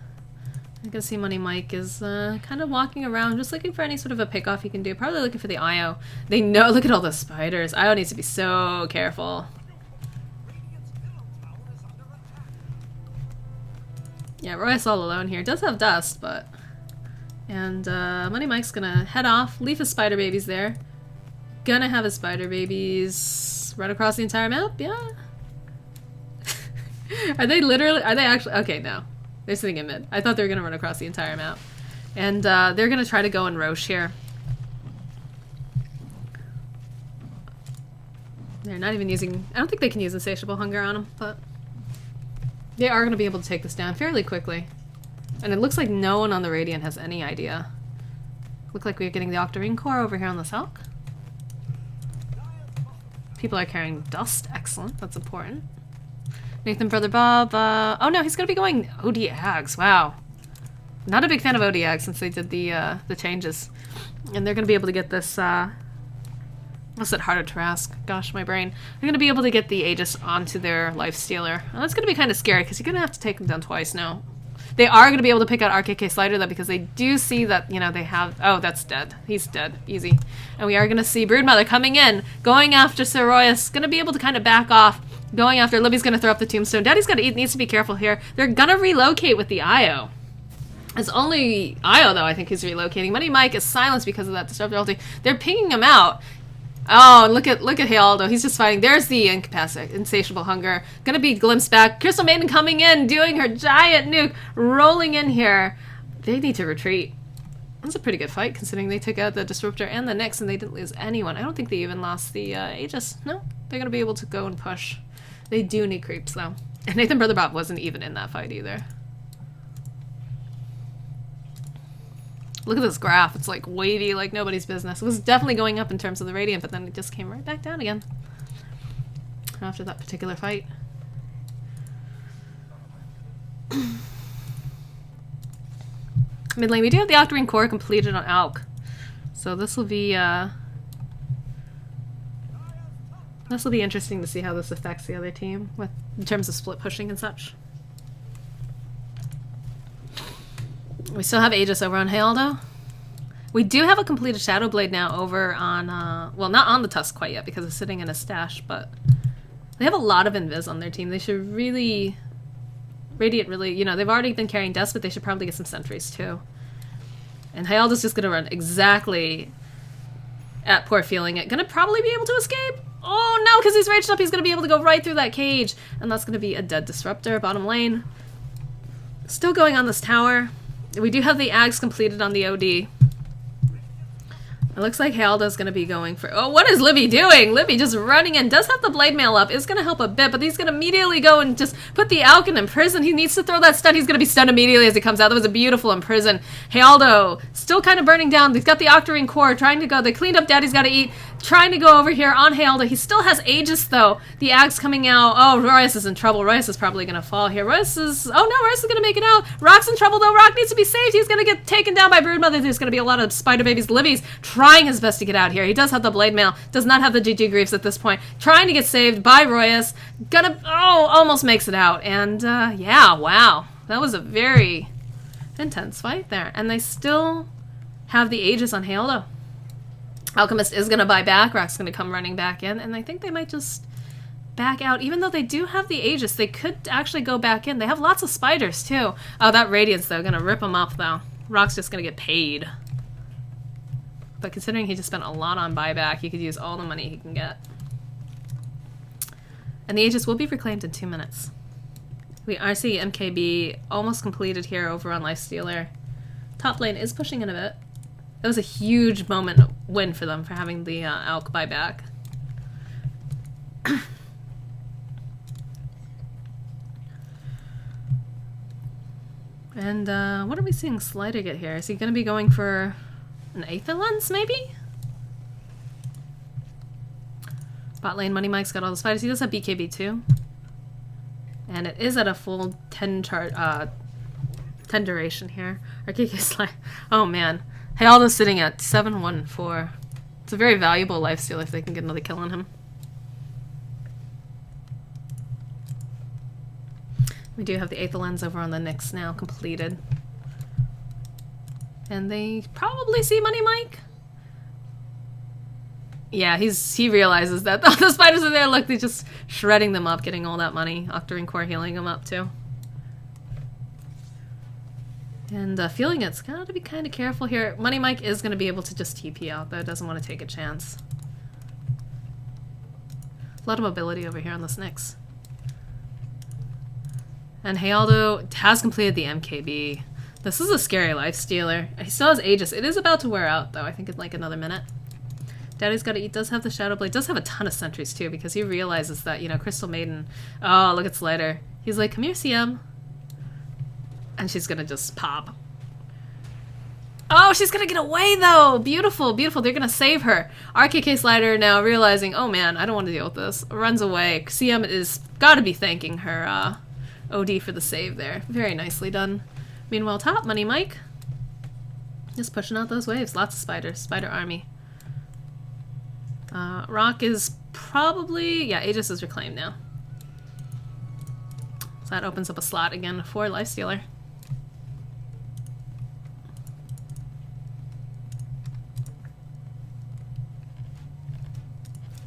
I can see Money Mike is kind of walking around, just looking for any sort of a pickoff he can do. Probably looking for the IO. They know, look at all the spiders. IO needs to be so careful. Yeah, Royce all alone here. Does have dust, but... And Money Mike's gonna head off, leave his spider babies there. Gonna have his spider babies run across the entire map? Yeah. Are they actually? Okay, no. They're sitting in mid. I thought they were gonna run across the entire map. And they're gonna try to go in Roche here. They're not even using... I don't think they can use Insatiable Hunger on them, but... They are gonna be able to take this down fairly quickly. And it looks like no one on the Radiant has any idea. Look like we're getting the Octarine core over here on the SiK. People are carrying dust. Excellent. That's important. Nathan, Brother Bob. Oh no, he's going to be going OD Ags. Wow. Not a big fan of OD Ags since they did the changes. And they're going to be able to get this... what's it harder to ask? Gosh, my brain. They're going to be able to get the Aegis onto their Lifestealer. And that's going to be kind of scary because you're going to have to take them down twice now. They are going to be able to pick out RKK Slider, though, because they do see that, you know, they have... Oh, that's dead. He's dead. Easy. And we are going to see Broodmother coming in, going after Sir Royce. Going to be able to kind of back off, going after... Libby's going to throw up the tombstone. Daddy's got to eat, needs to be careful here. They're going to relocate with the IO. It's only IO, though, I think, who's relocating. Money Mike is silenced because of that Disruptor ulti. They're pinging him out. Oh, look at Healdo. He's just fighting. There's the Insatiable Hunger. Gonna be glimpsed back. Crystal Maiden coming in, doing her giant nuke, rolling in here. They need to retreat. That's a pretty good fight, considering they took out the Disruptor and the Nyx, and they didn't lose anyone. I don't think they even lost the Aegis. No, they're gonna be able to go and push. They do need creeps, though. And Nathan Brother Bob wasn't even in that fight, either. Look at this graph. It's like wavy like nobody's business. It was definitely going up in terms of the Radiant, but then it just came right back down again after that particular fight. Mid lane, we do have the Octarine core completed on Alk. So this will be interesting to see how this affects the other team in terms of split pushing and such. We still have Aegis over on Healdo. We do have a completed Shadow Blade now over on, well, not on the Tusk quite yet because it's sitting in a stash, but they have a lot of Invis on their team. They should really, Radiant really, you know, they've already been carrying Dust, but they should probably get some sentries too. And Healdo's just going to run exactly at Poor Feeling It. Going to probably be able to escape. Oh no, because he's raged up, he's going to be able to go right through that cage. And that's going to be a dead Disruptor, bottom lane. Still going on this tower. We do have the Ags completed on the OD. It looks like Halda's going to be going for... Oh, what is Libby doing? Libby just running in. Does have the blade mail up. It's going to help a bit, but he's going to immediately go and just put the Alkin in prison. He needs to throw that stun. He's going to be stunned immediately as he comes out. That was a beautiful imprison. Haldo still kind of burning down. He's got the Octarine core trying to go. They cleaned up Daddy's Gotta Eat. Trying to go over here on Haldo. He still has Aegis, though. The Axe coming out. Oh, Royce is in trouble. Royce is probably going to fall here. Royce is... Oh, no, Royce is going to make it out. Rock's in trouble, though. Rock needs to be saved. He's going to get taken down by Broodmother. There's going to be a lot of Spider Babies. Libby's trying his best to get out here. He does have the Blade Mail. Does not have the GG Griefs at this point. Trying to get saved by Royce. Gonna... Oh, almost makes it out. And, yeah, wow. That was a very intense fight there. And they still have the Aegis on Haldo. Alchemist is going to buy back. Rock's going to come running back in. And I think they might just back out. Even though they do have the Aegis, they could actually go back in. They have lots of spiders, too. Oh, that Radiance, though. Going to rip them up, though. Rock's just going to get paid. But considering he just spent a lot on buyback, he could use all the money he can get. And the Aegis will be reclaimed in 2 minutes. We RC MKB almost completed here over on Lifestealer. Top lane is pushing in a bit. That was a huge moment win for them for having the ALK buyback. And what are we seeing Slider get here? Is he going to be going for an Aether Lens, maybe? Bot lane, Money Mike's got all the spiders. He does have BKB too. And it is at a full 10 duration here. RKK Slide. Oh man. Hey, Aldo's sitting at 714. It's a very valuable lifesteal if they can get another kill on him. We do have the Aether Lens over on the Nyx now completed. And they probably see Money Mike. Yeah, he realizes that the spiders are there. Look, they're just shredding them up, getting all that money. Octarine Core healing them up too. And feeling it's got to be kind of careful here. Money Mike is going to be able to just TP out, though. Doesn't want to take a chance. A lot of mobility over here on this Nyx. And Healdo has completed the MKB. This is a scary lifestealer. He still has Aegis. It is about to wear out, though. I think in like another minute. Daddy's Gotta Eat does have the Shadow Blade. Does have a ton of sentries, too, because he realizes that, you know, Crystal Maiden... Oh, look at Slider. He's like, come here, CM. And she's gonna just pop. Oh, she's gonna get away, though! Beautiful, beautiful. They're gonna save her. RKK Slider now realizing, oh, man, I don't want to deal with this. Runs away. CM is gotta be thanking her, OD for the save there. Very nicely done. Meanwhile, top, Money Mike. Just pushing out those waves. Lots of spiders. Spider army. Rock is probably... Yeah, Aegis is reclaimed now. So that opens up a slot again for Lifestealer.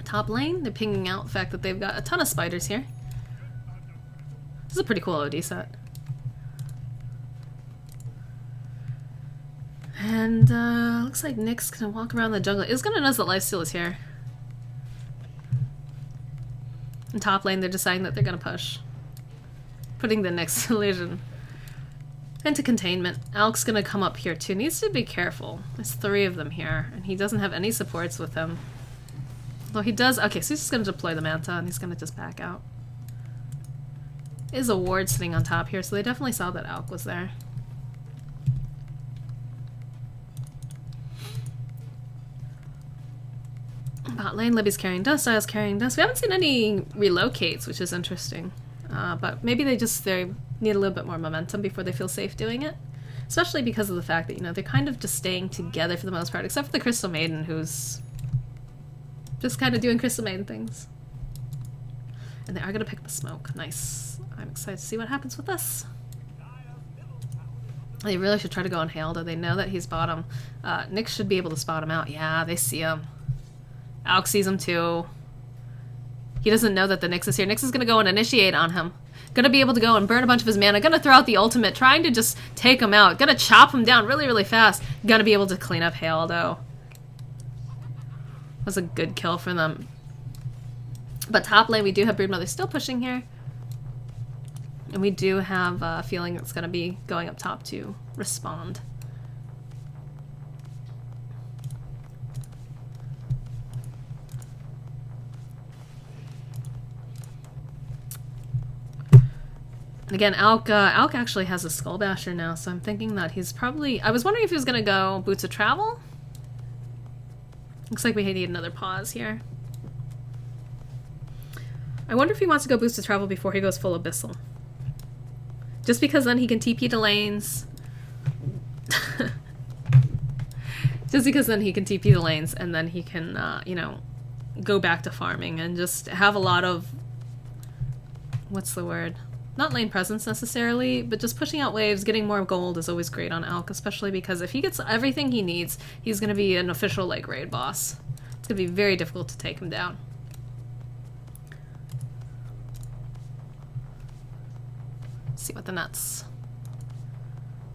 Top lane, they're pinging out the fact that they've got a ton of spiders here. This is a pretty cool OD set. And looks like Nick's gonna walk around the jungle. It's gonna notice that Lifesteal is here. In top lane, they're deciding that they're gonna push. Putting the next illusion into containment. Alk's gonna come up here too. Needs to be careful. There's 3 of them here, and he doesn't have any supports with him. Though he does. Okay, so he's just gonna deploy the Manta, and he's gonna just back out. Is a ward sitting on top here, so they definitely saw that Alk was there. Bot lane, Libby's carrying dust, Styles carrying dust. We haven't seen any relocates, which is interesting. But maybe they need a little bit more momentum before they feel safe doing it. Especially because of the fact that, you know, they're kind of just staying together for the most part, except for the Crystal Maiden, who's just kind of doing Crystal Maiden things. And they are going to pick up a smoke. Nice. I'm excited to see what happens with this. They really should try to go on Halda. They know that he's bottom. Nick should be able to spot him out. Yeah, they see him. Alk sees him too. He doesn't know that the Nyx is here. Nyx is gonna go and initiate on him. Gonna be able to go and burn a bunch of his mana. Gonna throw out the ultimate, trying to just take him out. Gonna chop him down really, really fast. Gonna be able to clean up Haldo. Was a good kill for them. But top lane, we do have Broodmother still pushing here. And we do have a feeling it's gonna be going up top to respond. And again, Alk actually has a Skull Basher now, so I'm thinking that he's probably... I was wondering if he was going to go Boots of Travel. Looks like we need another pause here. I wonder if he wants to go Boots of Travel before he goes full Abyssal. Just because then he can TP to lanes. Just because then he can TP to lanes, and then he can, you know, go back to farming and just have a lot of... What's the word? Not lane presence necessarily, but just pushing out waves, getting more gold is always great on Alk, especially because if he gets everything he needs, he's going to be an official, like, raid boss. It's going to be very difficult to take him down. Let's see what the nuts.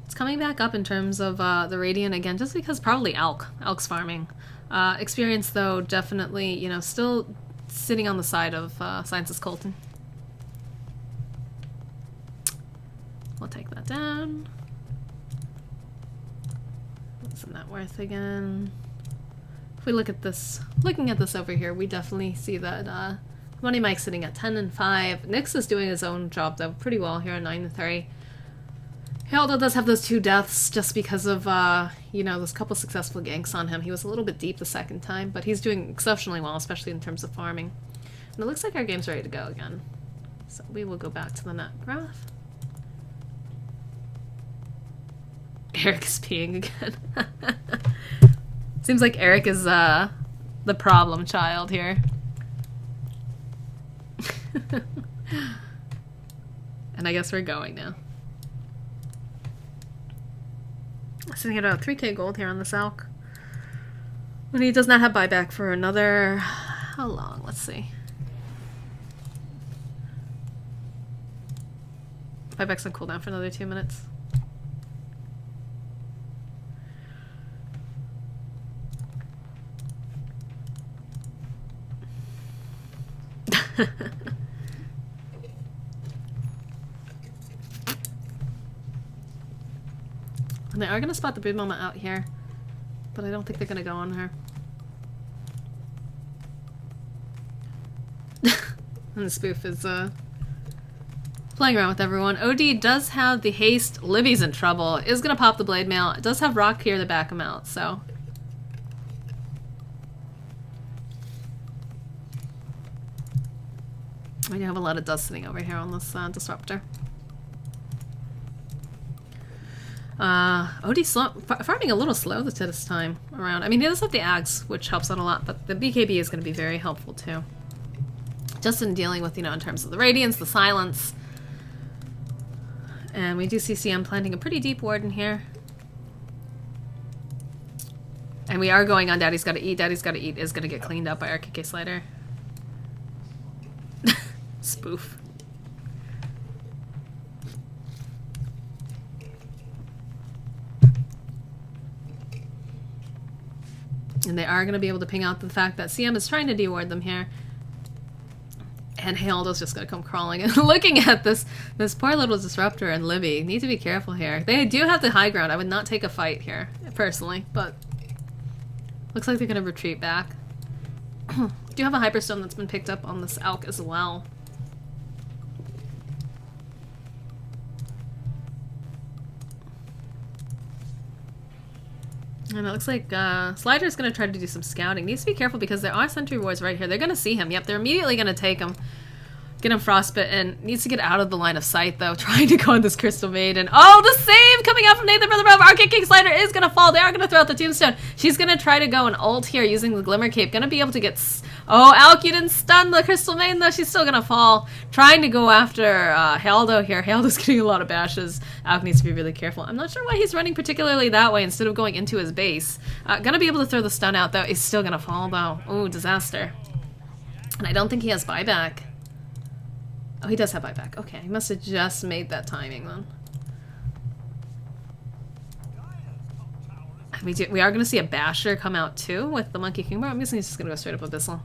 It's coming back up in terms of the Radiant again, just because probably Alk's farming. Experience, though, definitely, you know, still sitting on the side of Science's Koltin. down. What's the net worth again? If we look at this, looking at this over here, we definitely see that Money Mike's sitting at 10 and 5. Nyx is doing his own job though pretty well here at 9 and 3. Heraldo does have those 2 deaths just because of, you know, those couple successful ganks on him. He was a little bit deep the second time, but he's doing exceptionally well, especially in terms of farming. And it looks like our game's ready to go again. So we will go back to the net graph. Eric is peeing again. Seems like Eric is, the problem child here. And I guess we're going now. Sitting at about 3k gold here on the SiK. And he does not have buyback for another... How long? Let's see. Buyback's on cooldown for another 2 minutes. And they are going to spot the brood mama out here, but I don't think they're going to go on her. And the spoof is playing around with everyone. OD does have the haste. Libby's in trouble. Is going to pop the blade mail. It does have rock here to back him out, so... We do have a lot of dust sitting over here on this disruptor. OD's farming a little slow this time around. I mean, he does have the ags, which helps out a lot, but the BKB is going to be very helpful too. Just in dealing with, you know, in terms of the radiance, the silence. And we do see CM planting a pretty deep ward in here. And we are going on Daddy's Gotta Eat. Daddy's Gotta Eat is going to get cleaned up by our KK Slider. Spoof. And they are going to be able to ping out the fact that CM is trying to deward them here. And Heraldo's just going to come crawling and looking at this poor little disruptor and Libby. Need to be careful here. They do have the high ground. I would not take a fight here, personally, but looks like they're going to retreat back. Do have a Hyperstone that's been picked up on this elk as well. And it looks like Slider's going to try to do some scouting. Needs to be careful because there are sentry wards right here. They're going to see him. Yep, they're immediately going to take him. Get him frostbitten. Needs to get out of the line of sight, though. Trying to go on this Crystal Maiden. Oh, the save coming out from Nathan Brother Brother. Our kicking Slider is going to fall. They are going to throw out the Tombstone. She's going to try to go and ult here using the Glimmer Cape. Going to be able to get... Oh, Alk, you didn't stun the Crystal Maiden, though. She's still going to fall. Trying to go after Heraldo here. Heraldo's getting a lot of bashes. Alk needs to be really careful. I'm not sure why he's running particularly that way instead of going into his base. Going to be able to throw the stun out, though. He's still going to fall, though. Ooh, disaster. And I don't think he has buyback. Oh, he does have buyback. Okay, he must have just made that timing then. We are going to see a Basher come out too with the Monkey King, but I'm guessing he's just going to go straight up Abyssal.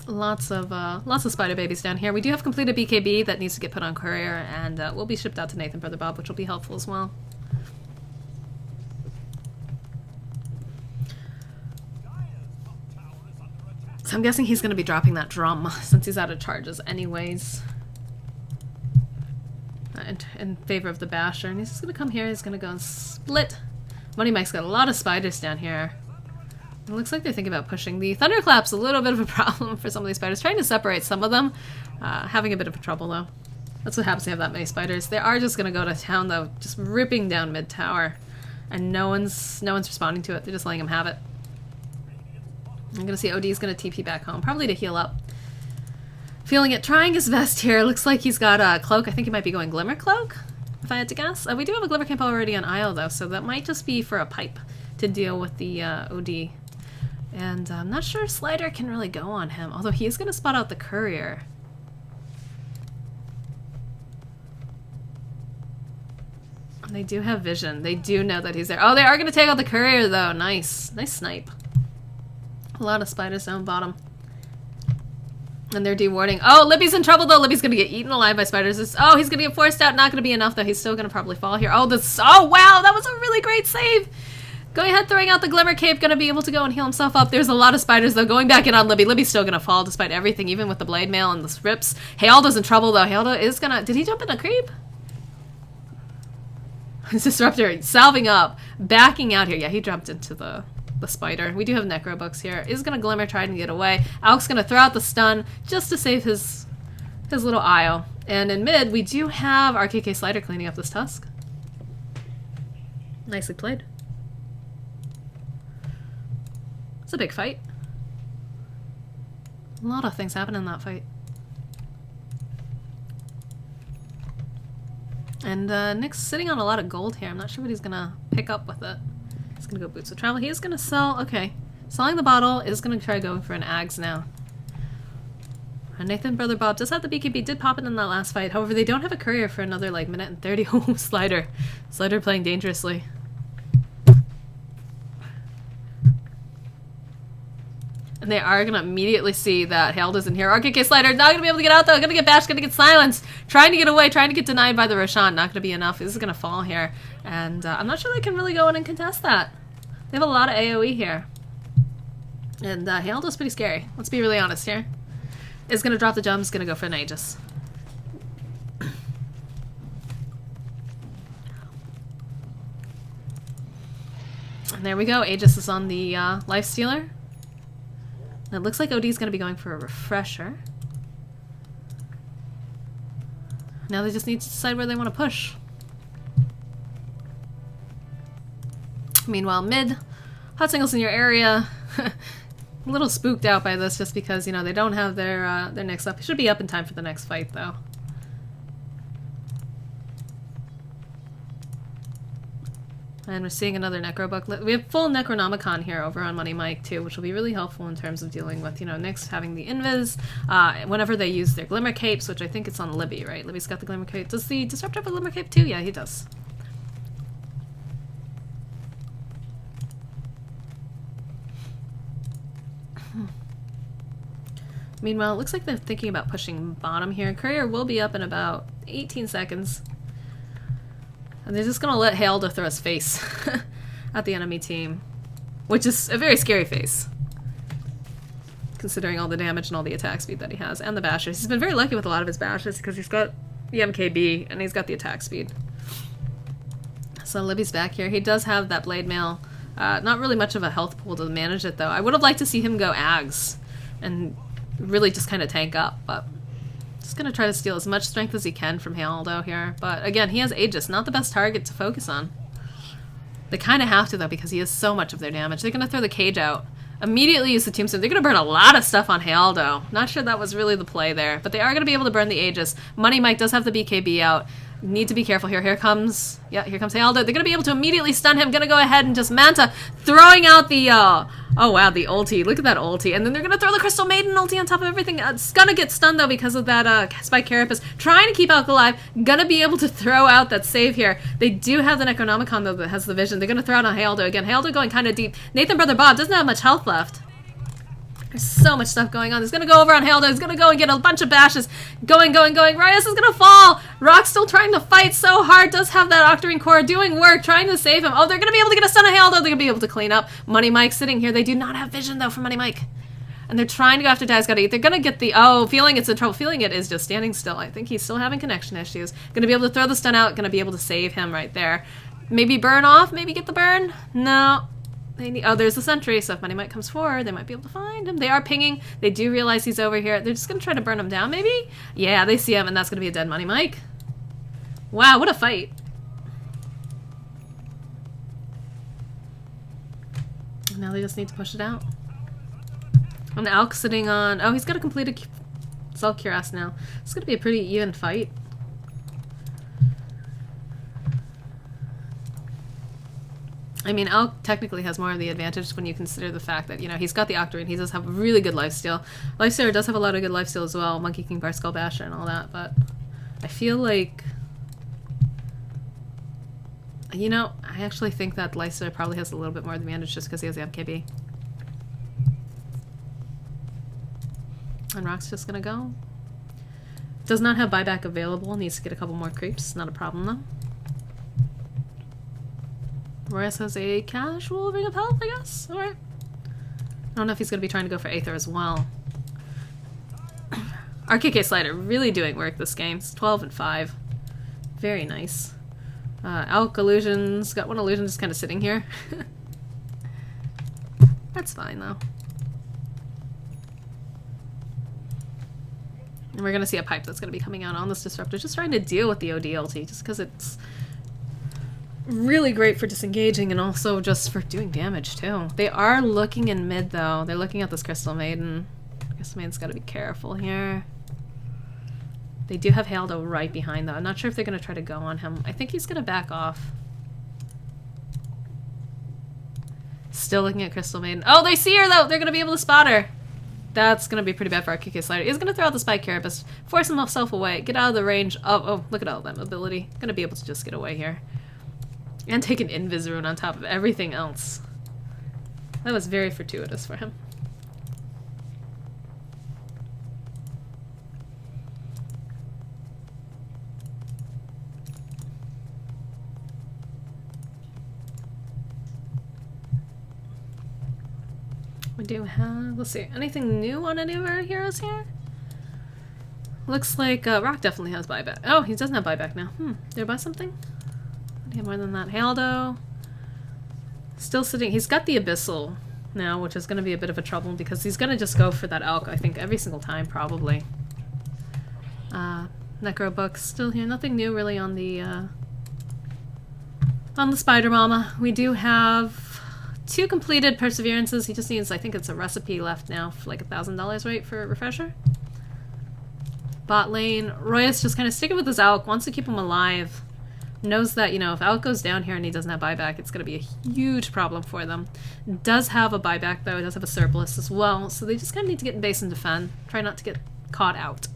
Lots of spider babies down here. We do have completed BKB that needs to get put on courier, and will be shipped out to Nathan Brother Bob, which will be helpful as well. So I'm guessing he's going to be dropping that drum since he's out of charges anyways. In favor of the Basher. And he's just going to come here. He's going to go and split. Money Mike's got a lot of spiders down here. It looks like they're thinking about pushing. The Thunderclap's a little bit of a problem for some of these spiders. Trying to separate some of them. Having a bit of trouble though. That's what happens when you have that many spiders. They are just going to go to town though. Just ripping down mid-tower. And no one's responding to it. They're just letting them have it. I'm gonna see OD's gonna TP back home, probably to heal up. Feeling it, trying his best here. Looks like he's got a cloak. I think he might be going Glimmer Cloak, if I had to guess. We do have a Glimmer Camp already on Isle though, so that might just be for a pipe to deal with the OD. And I'm not sure Slider can really go on him, although he is gonna spot out the courier. They do have vision. They do know that he's there. Oh, they are gonna take out the courier though. Nice, nice snipe. A lot of spiders down bottom. And they're dewarding. Oh, Libby's in trouble though. Libby's gonna get eaten alive by spiders. Oh, he's gonna get forced out. Not gonna be enough though. He's still gonna probably fall here. Oh, oh wow, that was a really great save. Going ahead, throwing out the Glimmer Cape. Gonna be able to go and heal himself up. There's a lot of spiders though. Going back in on Libby. Libby's still gonna fall despite everything, even with the blade mail and the rips. Healdo's in trouble though. Healdo is gonna. Did he jump in a creep? His Disruptor salving up, backing out here. Yeah, he jumped into the spider. We do have Necro books here. Is gonna Glimmer, trying to get away. Alk's gonna throw out the stun just to save his little IO. And in mid, we do have our KK Slider cleaning up this tusk. Nicely played. It's a big fight. A lot of things happen in that fight. And Nick's sitting on a lot of gold here. I'm not sure what he's gonna pick up with it. He's gonna go Boots of Travel. He is gonna sell, okay. Selling the bottle, is gonna try going for an Ags now. And Nathan Brother Bob does have the BKB, did pop it in that last fight. However, they don't have a courier for another like minute and 30. Oh, Slider. Slider playing dangerously. And they are gonna immediately see that Healdo's in here. RKK Slider not gonna be able to get out though. Gonna get bashed, gonna get silenced. Trying to get away, trying to get denied by the Roshan. Not gonna be enough. This is gonna fall here. And I'm not sure they can really go in and contest that. They have a lot of AoE here. And Healdo's pretty scary. Let's be really honest here. Is gonna drop the jumps, gonna go for an Aegis. And there we go. Aegis is on the Lifestealer. It looks like OD's gonna be going for a refresher. Now they just need to decide where they want to push. Meanwhile, mid, hot singles in your area. A little spooked out by this just because, you know, they don't have their next up. It should be up in time for the next fight, though. And we're seeing another Necro book. We have full Necronomicon here over on Money Mike, too, which will be really helpful in terms of dealing with, you know, Nyx having the Invis, whenever they use their Glimmer Capes, which I think it's on Libby, right? Libby's got the Glimmer Cape. Does the Disruptor have a Glimmer Cape, too? Yeah, he does. Meanwhile, it looks like they're thinking about pushing bottom here. Courier will be up in about 18 seconds. And they're just gonna let Healdo throw his face at the enemy team. Which is a very scary face. Considering all the damage and all the attack speed that he has. And the bashes. He's been very lucky with a lot of his bashes because he's got the MKB and he's got the attack speed. So Libby's back here. He does have that blade mail. Not really much of a health pool to manage it though. I would have liked to see him go Ags. And really just kind of tank up, but just gonna try to steal as much strength as he can from Healdo here. But again, he has Aegis, not the best target to focus on. They kind of have to though because he has so much of their damage. They're gonna throw the cage out, immediately use the tombstone. They're gonna burn a lot of stuff on Healdo. Not sure that was really the play there, but they are gonna be able to burn the Aegis. Money Mike does have the BKB out. Need to be careful here. Here comes Healdo. They're gonna be able to immediately stun him. Gonna go ahead and just Manta, throwing out the oh wow, the ulti. Look at that ulti. And then they're gonna throw the Crystal Maiden ulti on top of everything. It's gonna get stunned though because of that Spike Carapace. Trying to keep Alk alive. Gonna be able to throw out that save here. They do have the Necronomicon though that has the vision. They're gonna throw it on Healdo again. Healdo going kind of deep. Nathan Brother Bob doesn't have much health left. There's so much stuff going on. He's gonna go over on Healdo. He's gonna go and get a bunch of bashes. Going. Ryas is gonna fall. Rock's still trying to fight so hard. Does have that Octarine Core doing work, trying to save him. Oh, they're gonna be able to get a stun of Healdo. They're gonna be able to clean up. Money Mike sitting here. They do not have vision though for Money Mike. And they're trying to go after Daz Gotta Eat. They're gonna get the, feeling it's in trouble. Feeling it is just standing still. I think he's still having connection issues. Gonna be able to throw the stun out. Gonna be able to save him right there. Maybe burn off. Maybe get the burn. No. Oh, there's the sentry, so if Money Mike comes forward, they might be able to find him. They are pinging. They do realize he's over here. They're just going to try to burn him down, maybe? Yeah, they see him, and that's going to be a dead Money Mike. Wow, what a fight. Now they just need to push it out. And Alk sitting on... Oh, he's got a completed Self Cuirass now. It's going to be a pretty even fight. I mean, Alk technically has more of the advantage when you consider the fact that, you know, he's got the Octarine, he does have really good lifesteal. Lifestealer does have a lot of good lifesteal as well, Monkey King, Bar Skull Basher, and all that, but I feel like, you know, I actually think that Lifestealer probably has a little bit more advantage just because he has the MKB. And Rock's just gonna go. Does not have buyback available. Needs to get a couple more creeps. Not a problem though. Royce has a casual ring of health, I guess. Alright. I don't know if he's gonna be trying to go for Aether as well. RKK Slider really doing work this game. It's 12 and 5. Very nice. Alk illusions. Got one illusion just kind of sitting here. That's fine though. And we're gonna see a pipe that's gonna be coming out on this disruptor, just trying to deal with the ODLT, just because it's really great for disengaging and also just for doing damage too. They are looking in mid though. They're looking at this Crystal Maiden. Crystal Maiden's gotta be careful here. They do have Haldo right behind though. I'm not sure if they're gonna try to go on him. I think he's gonna back off. Still looking at Crystal Maiden. Oh, they see her though! They're gonna be able to spot her! That's gonna be pretty bad for our KK Slider. He's gonna throw out the Spike Carapace, force himself away, get out of the range of— oh, look at all that mobility. Gonna be able to just get away here. And take an Invis Rune on top of everything else. That was very fortuitous for him. We do have— let's see, anything new on any of our heroes here? Looks like Rock definitely has buyback. Oh, he doesn't have buyback now. Did I buy something? He had more than that. Haldo. Still sitting. He's got the Abyssal now, which is going to be a bit of a trouble because he's going to just go for that Alk, I think, every single time, probably. Necro Book still here. Nothing new really on the Spider Mama. We do have 2 completed Perseverances. He just needs, I think it's a recipe left now for like $1,000, right, for a refresher? Bot lane. Royus just kind of sticking with his Alk, wants to keep him alive. Knows that, you know, if Alk goes down here and he doesn't have buyback, it's going to be a huge problem for them. Does have a buyback, though. It does have a surplus as well, so they just kind of need to get in base and defend. Try not to get caught out.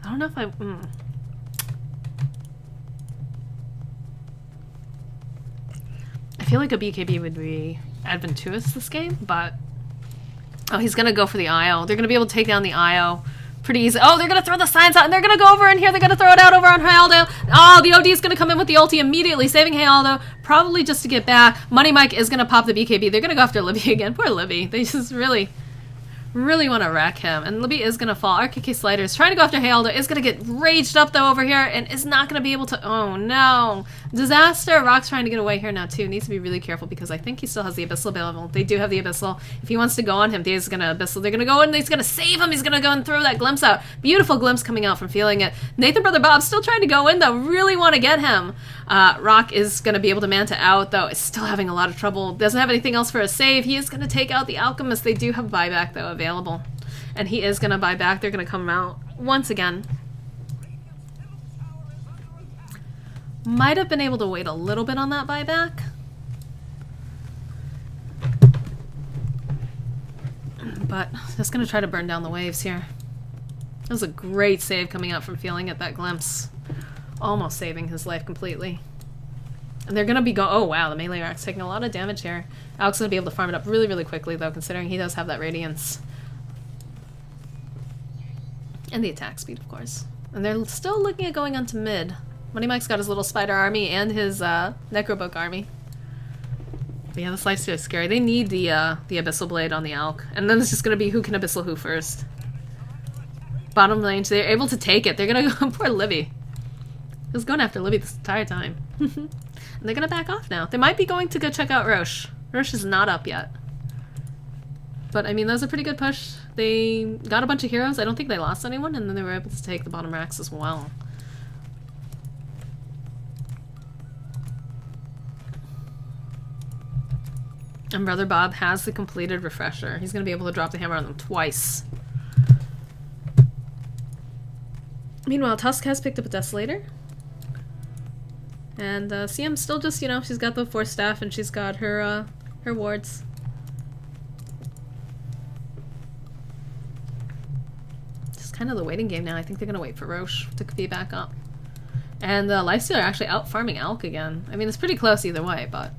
I don't know if I feel like a BKB would be advantageous this game, but oh, he's gonna go for the IO. They're gonna be able to take down the IO pretty easy. Oh, they're gonna throw the signs out and they're gonna go over in here. They're gonna throw it out over on Haldo. Oh, the OD is gonna come in with the ulti immediately, saving Haldo, probably just to get back. Money Mike is gonna pop the BKB. They're gonna go after Libby again. Poor Libby. They just really want to wreck him. And Libby is going to fall. RKK Slider is trying to go after Haldo. Is going to get raged up, though, over here. And is not going to be able to— oh, no. Disaster. Rock's trying to get away here now, too. Needs to be really careful because I think he still has the Abyssal available. They do have the Abyssal. If he wants to go on him, Dave's going to Abyssal. They're going to go in. He's going to save him. He's going to go and throw that glimpse out. Beautiful glimpse coming out from feeling it. Nathan Brother Bob still trying to go in, though. Really want to get him. Rock is going to be able to Manta out, though. Is still having a lot of trouble. Doesn't have anything else for a save. He is going to take out the Alchemist. They do have buyback, though, available. And he is going to buy back. They're going to come out once again. Might have been able to wait a little bit on that buyback. But just going to try to burn down the waves here. That was a great save coming out from feeling it, that glimpse. Almost saving his life completely. And they're going to be oh wow, the melee rack's taking a lot of damage here. Alex is going to be able to farm it up really, really quickly, though, considering he does have that Radiance. And the attack speed, of course. And they're still looking at going onto mid. Money Mike's got his little spider army and his Necrobook army. But yeah, this life's too scary. They need the Abyssal Blade on the Alk. And then it's just going to be who can Abyssal who first. Bottom lane, so they're able to take it. They're going to go— poor Libby. He was going after Libby this entire time. And they're going to back off now. They might be going to go check out Roche. Roche is not up yet. But, I mean, that was a pretty good push. They got a bunch of heroes. I don't think they lost anyone, and then they were able to take the bottom racks as well. And Brother Bob has the completed refresher. He's going to be able to drop the hammer on them twice. Meanwhile, Tusk has picked up a Desolator. And CM's still just, you know, she's got the Force Staff and she's got her wards. kind of the waiting game now. I think they're going to wait for Roche to be back up. And the Lifestealer are actually out farming Alk again. I mean, it's pretty close either way, but...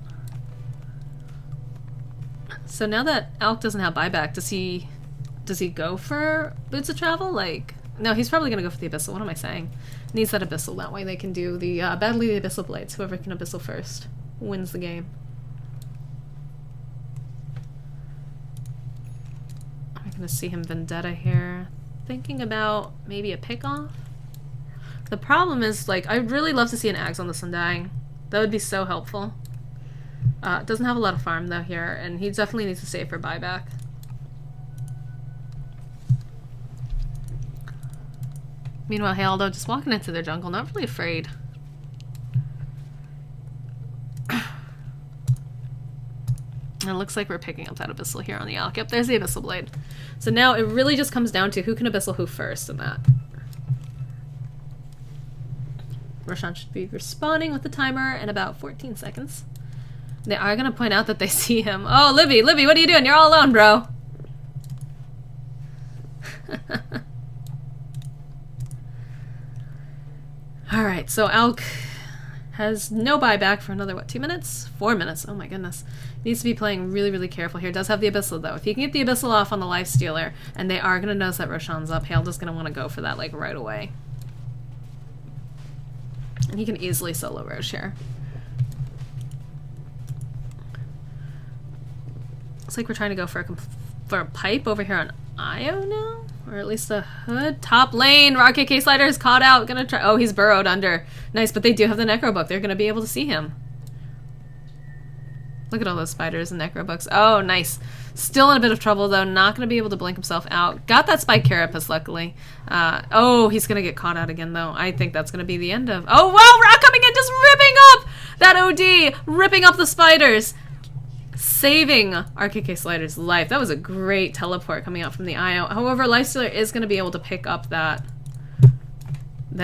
So now that Alk doesn't have buyback, does he go for Boots of Travel? Like, no, he's probably going to go for the Abyssal. What am I saying? Needs that Abyssal. That way they can do the Battle of the Abyssal Blades. Whoever can Abyssal first wins the game. I'm going to see him Vendetta here. Thinking about maybe a pick-off. The problem is, like, I'd really love to see an Axe on this Undying. That would be so helpful. Doesn't have a lot of farm, though, here, and he definitely needs to save for buyback. Meanwhile, Haldo just walking into their jungle, not really afraid. And it looks like we're picking up that Abyssal here on the Alk. Yep, there's the Abyssal Blade. So now it really just comes down to who can Abyssal who first in that. Roshan should be respawning with the timer in about 14 seconds. They are going to point out that they see him. Oh, Libby, what are you doing? You're all alone, bro. Alright, so Alk has no buyback for another, what, 2 minutes? 4 minutes. Oh my goodness. Needs to be playing really, really careful here. Does have the Abyssal, though. If he can get the Abyssal off on the Lifestealer, and they are going to notice that Roshan's up, Haldo's going to want to go for that, like, right away. And he can easily solo Roche here. Looks like we're trying to go for a pipe over here on Io now? Or at least a hood. Top lane! Rocket K Slider is caught out. Gonna try. Oh, he's burrowed under. Nice, but they do have the Necro Book. They're gonna be able to see him. Look at all those spiders and Necro Books. Oh, nice. Still in a bit of trouble, though. Not gonna be able to blink himself out. Got that Spike Carapace, luckily. Oh, he's gonna get caught out again, though. I think that's gonna be the end of... Oh, wow! Rock coming in, just ripping up that OD! Ripping up the spiders! Saving RKK Slider's life. That was a great teleport coming out from the IO. However, Lifestealer is going to be able to pick up that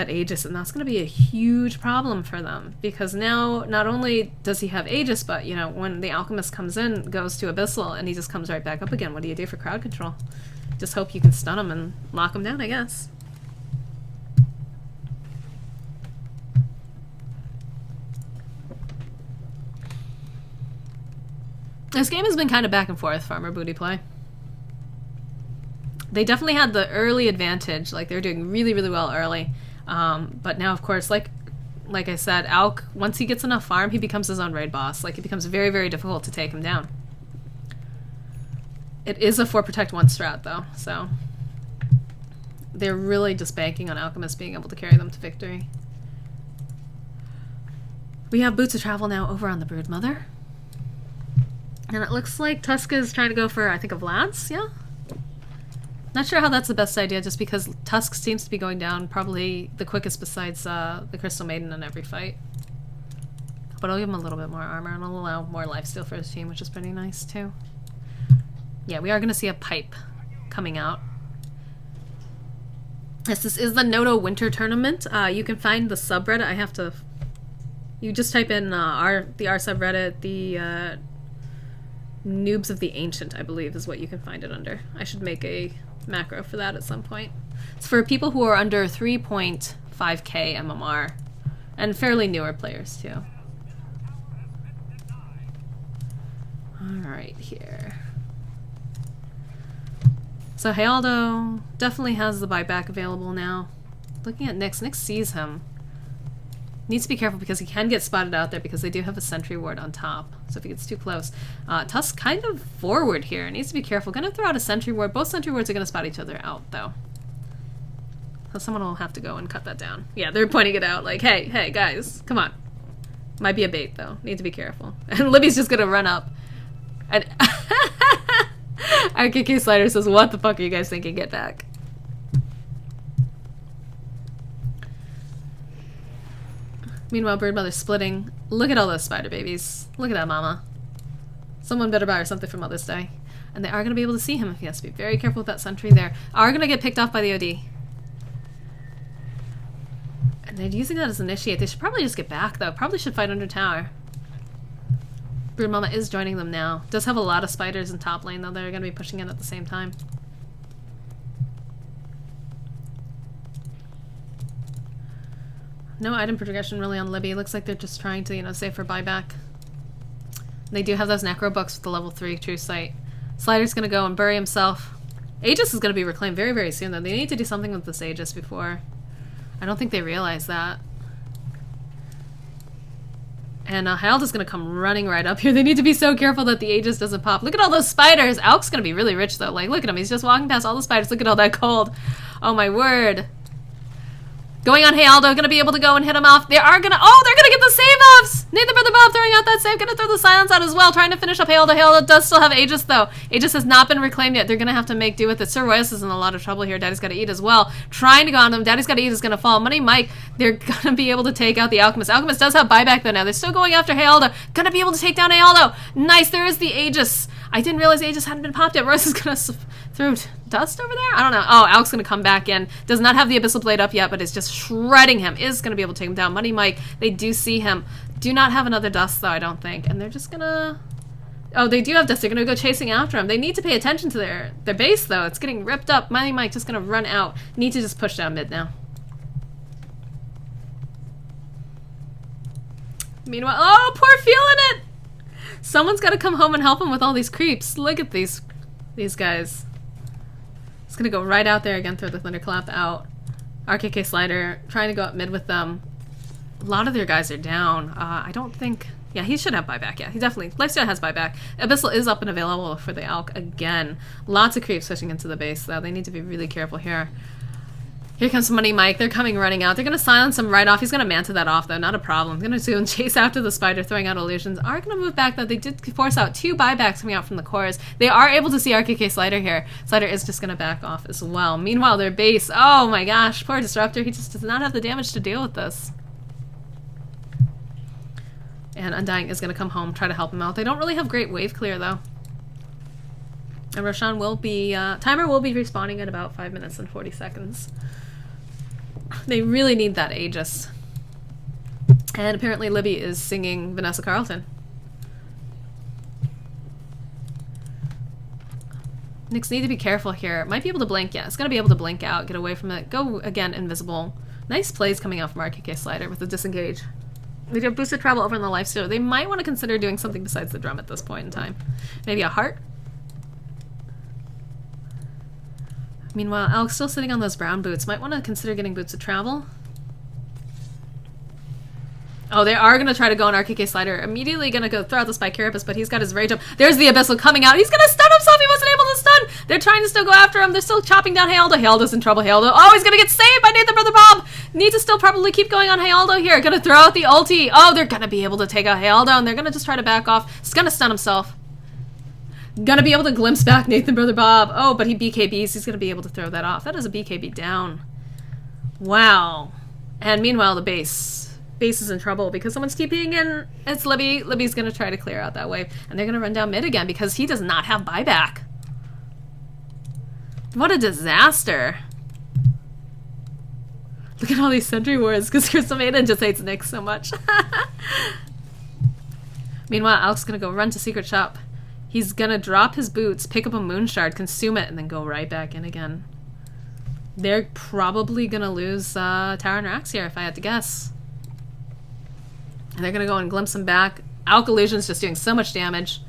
Aegis, and that's going to be a huge problem for them, because now not only does he have Aegis, but, you know, when the Alchemist comes in, goes to Abyssal, and he just comes right back up again. What do you do for crowd control? Just hope you can stun him and lock him down, I guess. This game has been kind of back and forth, farmer booty play. They definitely had the early advantage, like they're doing really, really well early. But now, of course, like I said, Alk, once he gets enough farm, he becomes his own raid boss. Like, it becomes very, very difficult to take him down. It is a 4 protect 1 strat, though, so they're really just banking on Alchemist being able to carry them to victory. We have Boots of Travel now over on the Broodmother. And it looks like Tusk is trying to go for, I think, a Vlad's, yeah? Not sure how that's the best idea, just because Tusk seems to be going down probably the quickest besides the Crystal Maiden in every fight. But I'll give him a little bit more armor, and I'll allow more lifesteal for his team, which is pretty nice, too. Yeah, we are going to see a pipe coming out. Yes, this is the NotA Winter Tournament. You can find the subreddit. I have to... You just type in the R subreddit, the... Noobs of the Ancient, I believe, is what you can find it under. I should make a macro for that at some point. It's for people who are under 3.5k MMR, and fairly newer players, too. Alright, here. So Haldo definitely has the buyback available now. Looking at Nyx, Nyx sees him. Needs to be careful because he can get spotted out there because they do have a sentry ward on top. So if he gets too close. Tusk kind of forward here. Needs to be careful. Gonna throw out a sentry ward. Both sentry wards are gonna spot each other out though. So someone will have to go and cut that down. Yeah, they're pointing it out like, hey guys, come on. Might be a bait though. Need to be careful. And Libby's just gonna run up. And RKK Slider says, what the fuck are you guys thinking? Get back. Meanwhile, Broodmother's splitting. Look at all those spider babies. Look at that mama. Someone better buy her something for Mother's Day. And they are going to be able to see him. He has to be very careful with that sentry there. Are going to get picked off by the OD. And they're using that as initiate. They should probably just get back, though. Probably should fight under tower. Brood Mama is joining them now. Does have a lot of spiders in top lane, though. They're going to be pushing in at the same time. No item progression really on Libby. Looks like they're just trying to, you know, save for buyback. They do have those necro books with the level 3 true sight. Slider's gonna go and bury himself. Aegis is gonna be reclaimed very, very soon though. They need to do something with this Aegis before. I don't think they realize that. And Hyalda's gonna come running right up here. They need to be so careful that the Aegis doesn't pop. Look at all those spiders! Alk's gonna be really rich though. Like, look at him. He's just walking past all the spiders. Look at all that gold. Oh my word. Going on Hyalda, gonna be able to go and hit him off. They're gonna get the save offs! Nathan Brother Bob throwing out that save, gonna throw the silence out as well, trying to finish up Hyalda. Hyalda does still have Aegis though. Aegis has not been reclaimed yet. They're gonna have to make do with it. Sir Royce is in a lot of trouble here. Daddy's gotta eat as well. Trying to go on them. Daddy's gotta eat is gonna fall. Money Mike, they're gonna be able to take out the Alchemist. Alchemist does have buyback though now. They're still going after Hyalda. Gonna be able to take down Hyalda. Nice, there is the Aegis. I didn't realize Aegis hadn't been popped yet. Royce is gonna throw dust over there? I don't know. Oh, Alk's gonna come back in. Does not have the Abyssal Blade up yet, but is just shredding him. Is gonna be able to take him down. Money Mike, they do see him. Do not have another dust though, I don't think. And they're just gonna... Oh, they do have dust. They're gonna go chasing after him. They need to pay attention to their base though. It's getting ripped up. Money Mike just gonna run out. Need to just push down mid now. Meanwhile, oh, poor feeling it! Someone's gotta come home and help him with all these creeps. Look at these guys. It's gonna go right out there again, throw the Thunderclap out. RKK Slider, trying to go up mid with them. A lot of their guys are down. I don't think... Yeah, he should have buyback. Yeah, he definitely... Lifesteal has buyback. Abyssal is up and available for the Alk again. Lots of creeps pushing into the base, though. They need to be really careful here. Here comes Money Mike. They're coming running out. They're going to silence him right off. He's going to Manta that off, though. Not a problem. Going to soon chase after the spider, throwing out illusions. Are going to move back, though. They did force out 2 buybacks coming out from the cores. They are able to see RKK Slider here. Slider is just going to back off as well. Meanwhile, their base... Oh my gosh. Poor Disruptor. He just does not have the damage to deal with this. And Undying is going to come home, try to help him out. They don't really have great wave clear, though. And Roshan will be... timer will be respawning in about 5 minutes and 40 seconds. They really need that Aegis. And apparently Libby is singing Vanessa Carlton. Nyx need to be careful here. Might be able to blink. Yeah, it's going to be able to blink out, get away from it. Go, again, invisible. Nice plays coming out from RKK Slider with the disengage. They do have boosted travel over in the lifesteal. They might want to consider doing something besides the drum at this point in time. Maybe a heart? Meanwhile, Alk's still sitting on those brown boots. Might want to consider getting boots of travel. Oh, they are going to try to go on RKK Slider. Immediately going to go throw out the Spike Carapace, but he's got his rage up. There's the Abyssal coming out. He's going to stun himself. He wasn't able to stun. They're trying to still go after him. They're still chopping down Hyalda. Hyalda's in trouble. Hyalda. Oh, he's going to get saved by Nathan Brother Bob. Need to still probably keep going on Hyalda here. Going to throw out the ulti. Oh, they're going to be able to take out Hyalda, and they're going to just try to back off. He's going to stun himself. Gonna be able to glimpse back Nathan Brother Bob. Oh, but he BKBs. He's gonna be able to throw that off. That is a BKB down. Wow. And meanwhile, the base is in trouble because someone's TPing in. It's Libby. Libby's gonna try to clear out that wave. And they're gonna run down mid again because he does not have buyback. What a disaster. Look at all these sentry wards because Crystal Maiden just hates Nyx so much. Meanwhile, Alk's gonna go run to Secret Shop. He's gonna drop his boots, pick up a moon shard, consume it, and then go right back in again. They're probably gonna lose Tower and Rax here, if I had to guess. And they're gonna go and glimpse him back. Alk Illusion's just doing so much damage.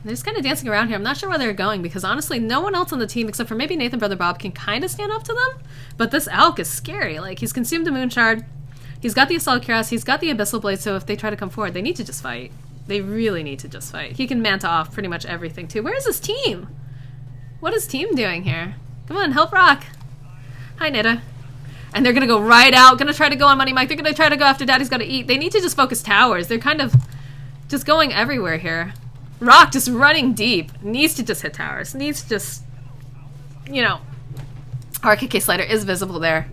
They're just kind of dancing around here. I'm not sure where they're going, because honestly, no one else on the team, except for maybe Nathan Brother Bob, can kind of stand up to them. But this Alk is scary. Like, he's consumed a moon shard. He's got the Assault Cuirass. He's got the Abyssal Blade, so if they try to come forward, they need to just fight. They really need to just fight. He can Manta off pretty much everything, too. Where is his team? What is team doing here? Come on, help Rock. Hi, Nita. And they're going to go right out. Going to try to go on Money Mike. They're going to try to go after Daddy's Gotta Eat. They need to just focus towers. They're kind of just going everywhere here. Rock just running deep. Needs to just hit towers. Needs to just, you know. RKK Slider is visible there.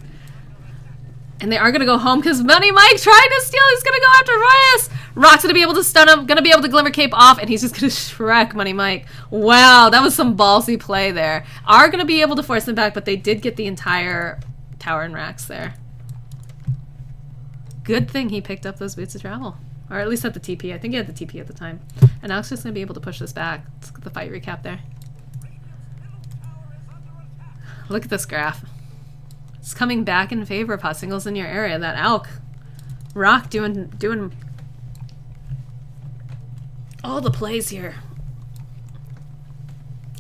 And they are going to go home because Money Mike tried to steal. He's going to go after Royas. Rock's going to be able to stun him. Going to be able to Glimmer Cape off. And he's just going to Shrek Money Mike. Wow, that was some ballsy play there. Are going to be able to force them back, but they did get the entire Tower and Rax there. Good thing he picked up those boots of travel. Or at least at the TP. I think he had the TP at the time. And now it's just going to be able to push this back. Let's get the fight recap there. Look at this graph. It's coming back in favor of hot singles in your area. That Alk. Rock doing all the plays here.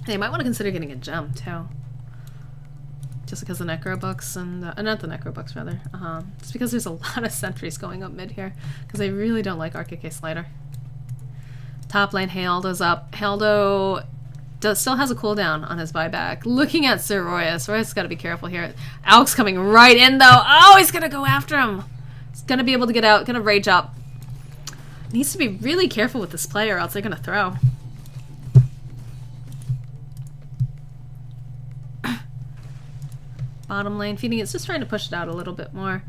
They might want to consider getting a gem, too. Just because the Necro books and... not the Necro books, rather. Just because there's a lot of sentries going up mid here. Because I really don't like RKK Slider. Top lane, Haldo's up. Haldo still has a cooldown on his buyback. Looking at SiYA. SiYA's got to be careful here. Alk's coming right in, though. Oh, he's going to go after him. He's going to be able to get out. Going to rage up. Needs to be really careful with this player, or else they're going to throw. Bottom lane, feeding it's just trying to push it out a little bit more.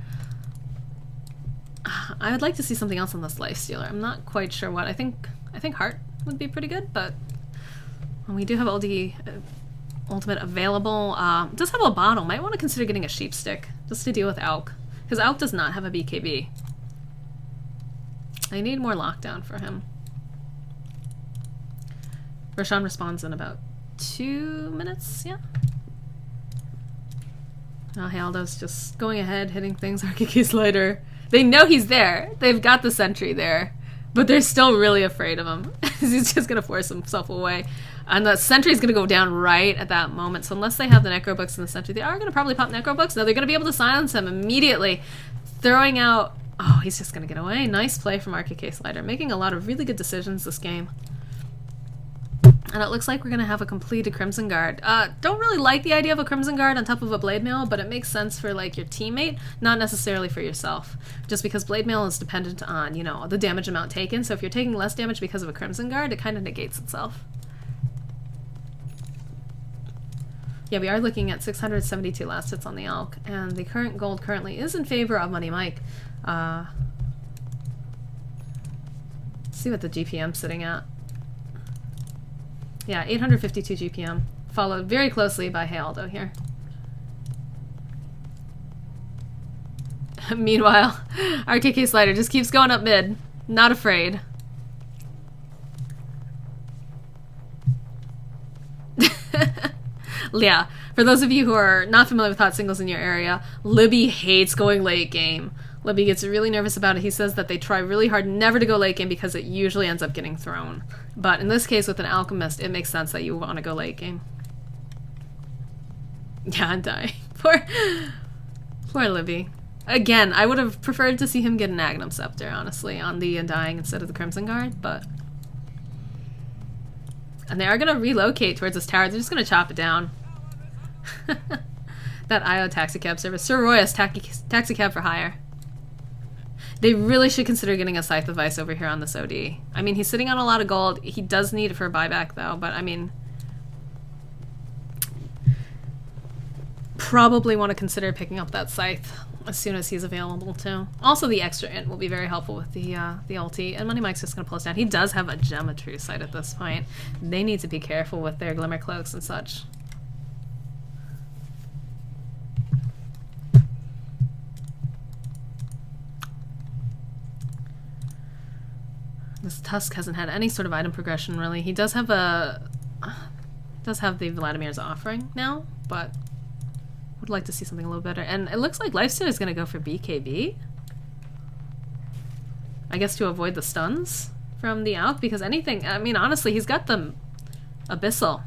I would like to see something else on this Lifestealer. I'm not quite sure what. I think Heart would be pretty good, but we do have LD Ultimate available. It does have a bottle. Might want to consider getting a Sheep Stick just to deal with Alk, because Alk does not have a BKB. I need more lockdown for him. Roshan responds in about 2 minutes, yeah. Oh, Haldo's just going ahead, hitting things. RKK Slider. They know he's there. They've got the sentry there. But they're still really afraid of him. He's just going to force himself away. And the sentry's going to go down right at that moment. So unless they have the Necro Books and the sentry, they are going to probably pop Necro Books. No, they're going to be able to silence him immediately. Throwing out... Oh, he's just going to get away. Nice play from RKK Slider. Making a lot of really good decisions this game. And it looks like we're going to have a completed Crimson Guard. Don't really like the idea of a Crimson Guard on top of a Blade Mail, but it makes sense for, like, your teammate, not necessarily for yourself. Just because Blade Mail is dependent on, you know, the damage amount taken, so if you're taking less damage because of a Crimson Guard, it kind of negates itself. Yeah, we are looking at 672 last hits on the Alk, and the current gold currently is in favor of Money Mike. Let's see what the GPM's sitting at. Yeah, 852 GPM, followed very closely by Haldo here. Meanwhile, RKK Slider just keeps going up mid, not afraid. Yeah, for those of you who are not familiar with hot singles in your area, Libby hates going late game. Libby gets really nervous about it. He says that they try really hard never to go late game because it usually ends up getting thrown. But in this case with an Alchemist, it makes sense that you want to go late game. Yeah, I'm dying. Poor Libby. Again, I would have preferred to see him get an Agnum Scepter, honestly, on the Undying instead of the Crimson Guard, but... And they are going to relocate towards this tower. They're just going to chop it down. That IO taxicab service. SiYA's taxicab for hire. They really should consider getting a Scythe of Ice over here on this OD. I mean, he's sitting on a lot of gold. He does need it for a buyback, though, but I mean... Probably want to consider picking up that Scythe as soon as he's available, too. Also, the extra int will be very helpful with the ulti, and Money Mike's just going to pull us down. He does have a Geometry sight at this point. They need to be careful with their Glimmer Cloaks and such. This Tusk hasn't had any sort of item progression, really. He does have the Vladimir's Offering now, but would like to see something a little better. And it looks like Lifestealer is going to go for BKB. I guess to avoid the stuns from the Alk, because anything, I mean, honestly, he's got the Abyssal.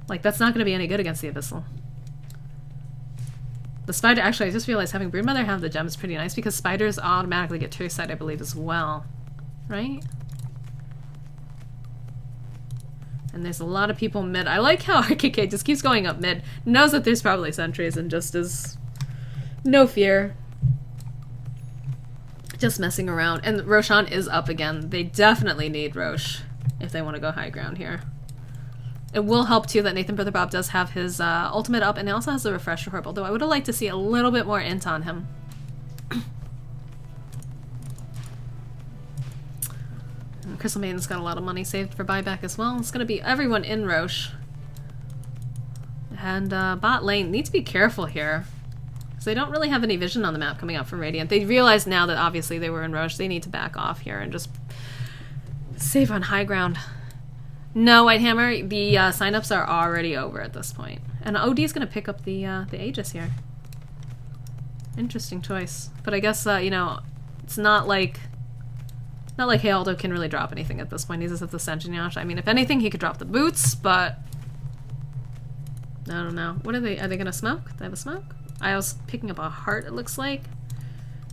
Like, that's not going to be any good against the Abyssal. The Spider, actually, I just realized having Broodmother have the gem is pretty nice, because Spiders automatically get True Sight, I believe, as well. Right? And there's a lot of people mid. I like how RKK just keeps going up mid. Knows that there's probably sentries and just is no fear. Just messing around. And Roshan is up again. They definitely need Rosh if they want to go high ground here. It will help too that Nathan Brother Bob does have his ultimate up, and he also has the Refresher Orb, although I would have liked to see a little bit more int on him. Crystal Maiden's got a lot of money saved for buyback as well. It's going to be everyone in Rosh. And bot lane needs to be careful here, because they don't really have any vision on the map coming out from Radiant. They realize now that obviously they were in Rosh. They need to back off here and just save on high ground. No, Whitehammer, the signups are already over at this point. And OD is going to pick up the Aegis here. Interesting choice. But I guess, you know, it's not like HSiYA can really drop anything at this point. He doesn't have the Sentinyash. I mean, if anything, he could drop the boots, but I don't know. What are they gonna smoke? They have a smoke? I was picking up a heart, it looks like.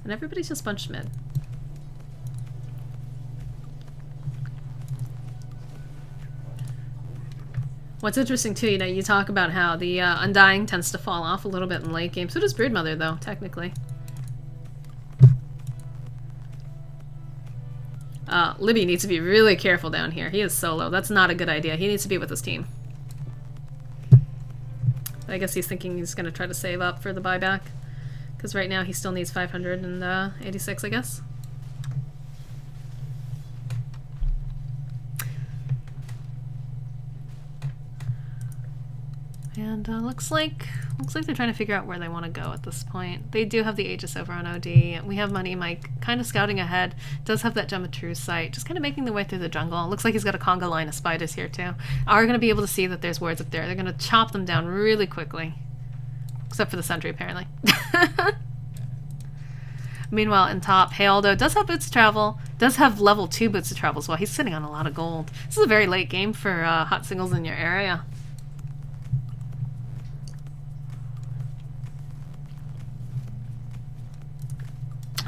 And everybody's just bunched mid. What's interesting too, you know, you talk about how the Undying tends to fall off a little bit in late game. So does Broodmother, though, technically. Libby needs to be really careful down here. He is solo. That's not a good idea. He needs to be with his team. But I guess he's thinking he's going to try to save up for the buyback. Because right now he still needs 586, I guess. And looks like they're trying to figure out where they want to go at this point. They do have the Aegis over on OD. We have Money Mike kind of scouting ahead. Does have that Gem of Truth sight. Just kind of making their way through the jungle. Looks like he's got a conga line of spiders here too. Are going to be able to see that there's wards up there. They're going to chop them down really quickly. Except for the sentry, apparently. Meanwhile, in top, HSiYA does have boots to travel. Does have level 2 boots to travel as well. He's sitting on a lot of gold. This is a very late game for hot singles in your area.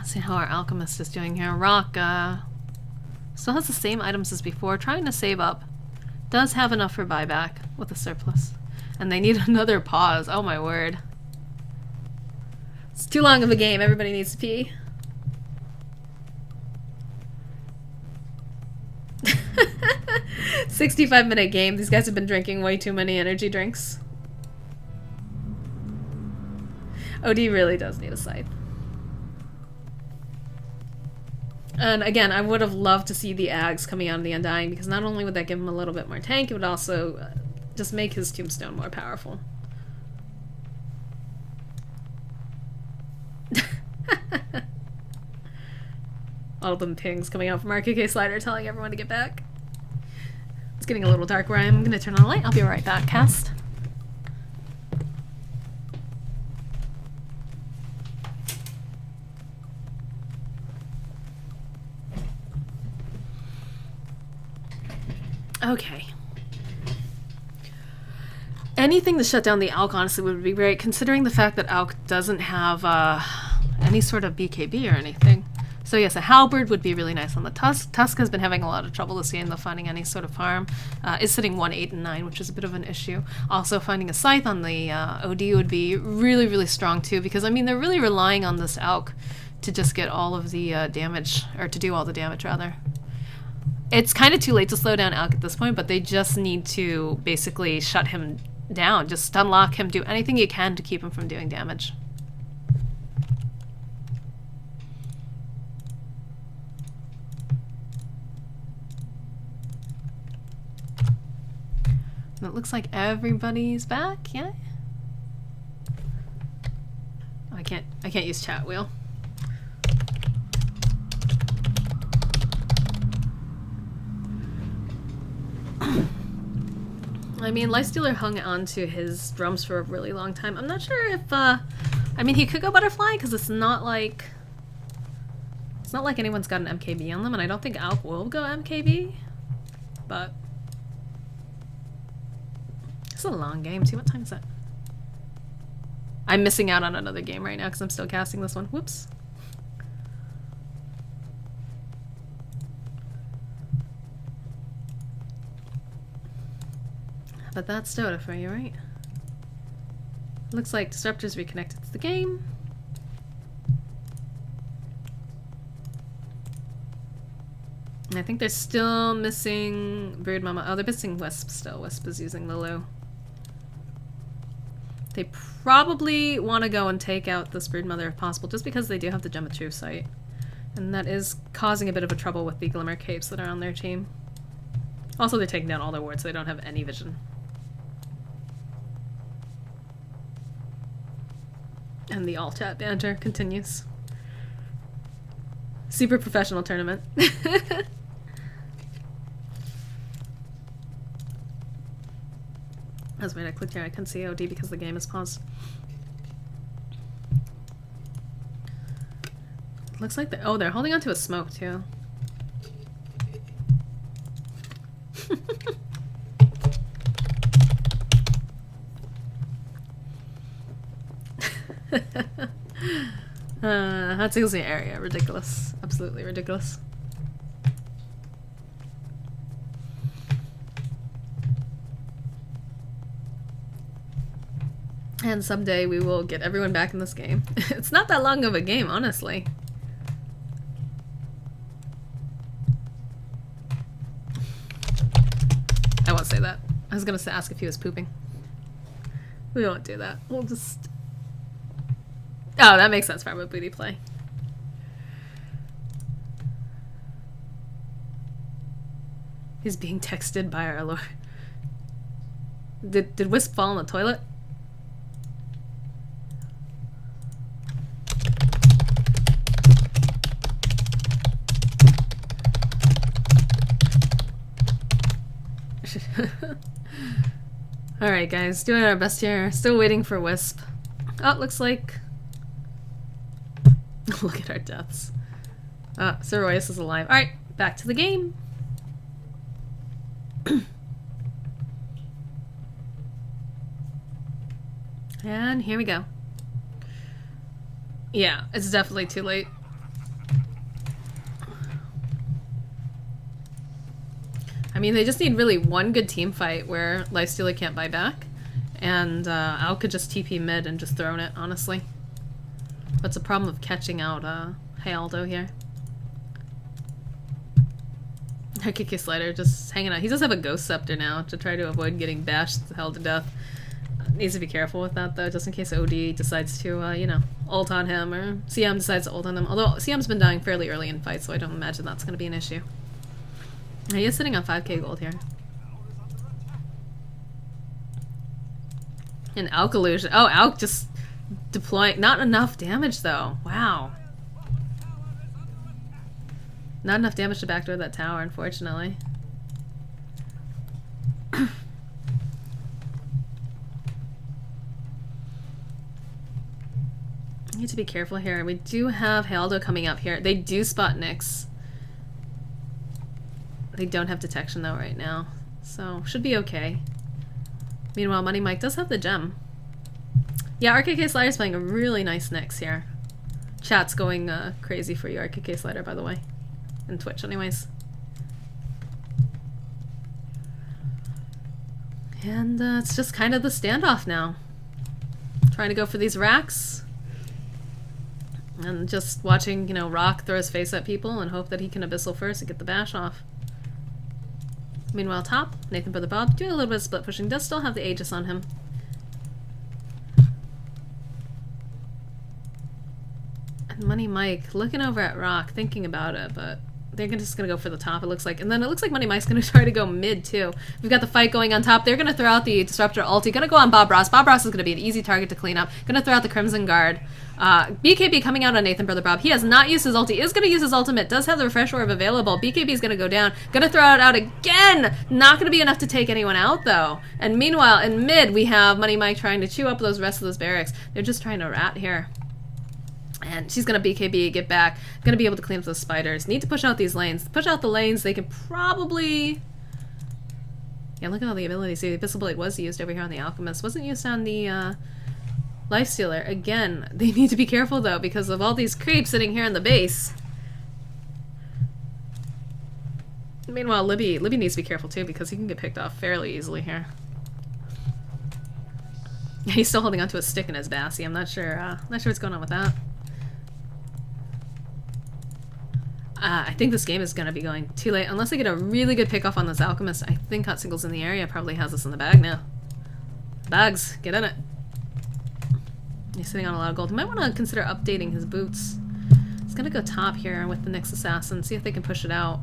See how our alchemist is doing here. Rock still has the same items as before, trying to save up. Does have enough for buyback with a surplus. And they need another pause. Oh my word. It's too long of a game. Everybody needs to pee. "65-minute game. These guys have been drinking way too many energy drinks." OD really does need a scythe. And again, I would have loved to see the Ags coming out of the Undying, because not only would that give him a little bit more tank, it would also just make his tombstone more powerful. All of them pings coming out from RKK Slider telling everyone to get back. It's getting a little dark where I am. I'm going to turn on the light. I'll be right back, cast. Okay. Anything to shut down the Alk, honestly, would be great, considering the fact that Alk doesn't have any sort of BKB or anything. So yes, a Halberd would be really nice on the Tusk. Tusk has been having a lot of trouble this game, though, finding any sort of farm. Is sitting 1, 8, and 9, which is a bit of an issue. Also, finding a Scythe on the OD would be really, really strong, too, because, I mean, they're really relying on this Alk to just get all of the damage, or to do all the damage, rather. It's kind of too late to slow down Alk at this point, but they just need to basically shut him down. Just stun lock him, do anything you can to keep him from doing damage. And it looks like everybody's back, yeah? Oh, I can't use chat wheel. I mean, Lifestealer hung on to his drums for a really long time. I'm not sure if, I mean, he could go Butterfly, because it's not like anyone's got an MKB on them, and I don't think Alk will go MKB, but it's a long game. See, what time is it? I'm missing out on another game right now, because I'm still casting this one. Whoops. But that's Dota for you, right? Looks like Disruptor's reconnected to the game. And I think they're still missing Brood Mama. Oh, they're missing Wisp still. Wisp is using the Lou. They probably want to go and take out this Brood Mother if possible, just because they do have the Gem of Truth sight. And that is causing a bit of a trouble with the Glimmer Capes that are on their team. Also, they're taking down all their wards, so they don't have any vision. And the all-chat banter continues. Super professional tournament. That's when I clicked here. I couldn't see OD because the game is paused. Looks like oh, they're holding onto a smoke too. That's the area. Ridiculous. Absolutely ridiculous. And someday we will get everyone back in this game. It's not that long of a game, honestly. I won't say that. I was gonna ask if he was pooping. We won't do that. We'll just... Oh, that makes sense for a booty play. He's being texted by our lord. Did Wisp fall in the toilet? Alright guys, doing our best here. Still waiting for Wisp. Oh, looks like... Look at our deaths. SiYA is alive. Alright, back to the game. And here we go. Yeah, it's definitely too late. I mean, they just need really one good team fight where Lifestealer can't buy back, and Al could just TP mid and just throw it, honestly. What's the problem of catching out Aldo here? Kiki Slider just hanging out. He does have a Ghost Scepter now to try to avoid getting bashed held to death. Needs to be careful with that though, just in case OD decides to, you know, ult on him, or CM decides to ult on him. Although CM's been dying fairly early in fights, so I don't imagine that's going to be an issue. He is sitting on 5k gold here. And Alk illusion. Oh, Alk just deploying. Not enough damage though. Wow. Not enough damage to backdoor that tower, unfortunately. Need to be careful here. We do have Haldo coming up here. They do spot Nyx. They don't have detection though right now, so should be okay. Meanwhile, Money Mike does have the gem. Yeah, RKK Slider's playing a really nice Nyx here. Chat's going crazy for you, RKK Slider, by the way. And Twitch, anyways. And it's just kind of the standoff now. Trying to go for these racks. And just watching, you know, Rock throw his face at people and hope that he can Abyssal first to get the bash off. Meanwhile, top, Nathan Brother Bob, doing a little bit of split pushing, does still have the Aegis on him. And Money Mike looking over at Rock, thinking about it, but they're just gonna go for the top, it looks like. And then it looks like Money Mike's gonna try to go mid, too. We've got the fight going on top. They're gonna throw out the Disruptor ulti, gonna go on Bob Ross. Bob Ross is gonna be an easy target to clean up. Gonna throw out the Crimson Guard. BKB coming out on Nathan Brother Bob. He has not used his ulti, is gonna use his ultimate, does have the Refresh Orb available. BKB is gonna go down. Gonna throw it out again! Not gonna be enough to take anyone out, though. And meanwhile, in mid, we have Money Mike trying to chew up those rest of those barracks. They're just trying to rat here. And she's gonna BKB, get back, gonna be able to clean up those spiders. Need to push out these lanes. Push out the lanes, they can probably... Yeah, look at all the abilities. The Abyssal Blade was used over here on the Alchemist. Wasn't used on the Lifestealer. Again, they need to be careful though, because of all these creeps sitting here in the base. Meanwhile, Libby needs to be careful too, because he can get picked off fairly easily here. He's still holding onto a stick in his Bassy. I'm not sure what's going on with that. I think this game is going to be going too late. Unless they get a really good pick off on this Alchemist, I think Hot Singles in the area probably has us in the bag now. Bags, get in it. He's sitting on a lot of gold. He might want to consider updating his boots. He's going to go top here with the Nyx Assassin, see if they can push it out.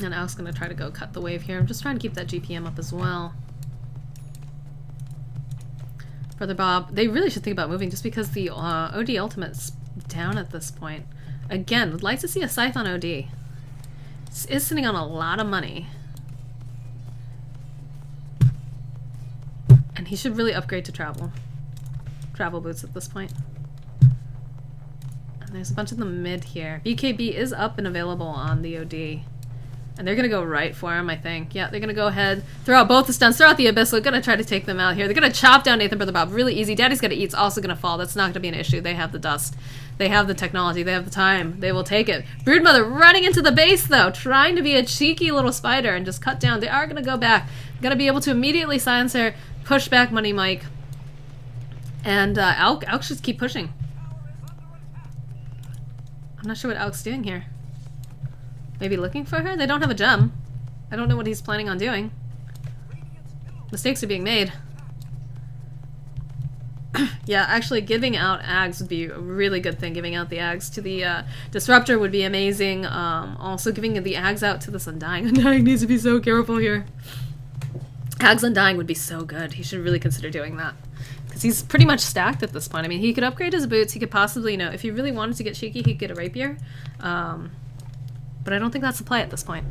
And Al's going to try to go cut the wave here. I'm just trying to keep that GPM up as well. Brother Bob, they really should think about moving just because the OD ultimate's down at this point. Again, would like to see a Scythe on OD. Is sitting on a lot of money. He should really upgrade to travel boots at this point. And there's a bunch of them mid here. BKB is up and available on the OD. And they're gonna go right for him, I think. Yeah, they're gonna go ahead, throw out both the stuns, throw out the Abyss. They're gonna try to take them out here. They're gonna chop down Nathan Brother Bob really easy. Daddy's gonna eat's also gonna fall. That's not gonna be an issue. They have the dust. They have the technology. They have the time. They will take it. Broodmother running into the base, though, trying to be a cheeky little spider and just cut down. They are gonna go back. Gonna be able to immediately silence her, push back Money Mike. And Alk should keep pushing. I'm not sure what Alk's doing here. Maybe looking for her? They don't have a gem. I don't know what he's planning on doing. Mistakes are being made. Yeah, actually giving out Ags would be a really good thing. Giving out the Ags to the Disruptor would be amazing. Also giving the Ags out to this Undying. Undying needs to be so careful here. Ags Undying would be so good. He should really consider doing that. Because he's pretty much stacked at this point. I mean, he could upgrade his boots. He could possibly, you know, if he really wanted to get cheeky, he could get a Rapier. But I don't think that's the play at this point.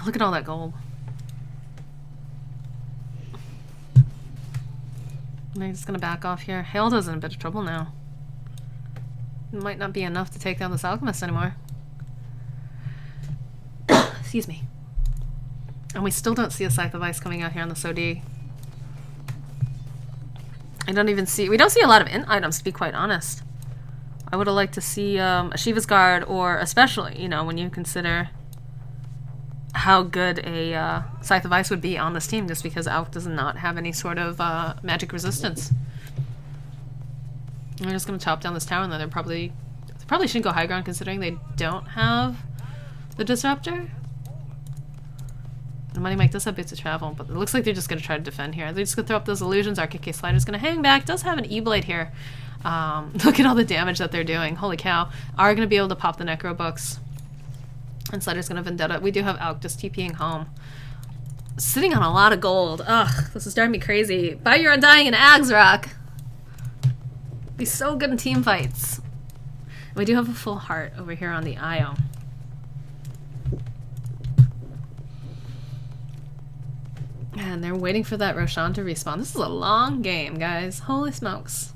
Look at all that gold. I'm just gonna back off here. Hilda's in a bit of trouble now. It might not be enough to take down this Alchemist anymore. Excuse me. And we still don't see a Scythe of Ice coming out here on the SOD. I don't even see... We don't see a lot of int items, to be quite honest. I would have liked to see a Shiva's Guard, or especially, you know, when you consider how good a Scythe of Ice would be on this team, just because Alk does not have any sort of magic resistance. We're just going to chop down this tower, and then they probably shouldn't go high ground, considering they don't have the Disruptor. And Money Mike does have bits of travel, but it looks like they're just going to try to defend here. They're just going to throw up those illusions. RKK Slider's going to hang back. Does have an E-Blade here. Look at all the damage that they're doing. Holy cow. Are going to be able to pop the Necro Books. And Slider's going to Vendetta. We do have Alk just TPing home. Sitting on a lot of gold. Ugh, this is driving me crazy. Buy your Undying and Ags Rock. Be so good in team fights. And we do have a full heart over here on the IO. And they're waiting for that Roshan to respawn. This is a long game, guys. Holy smokes.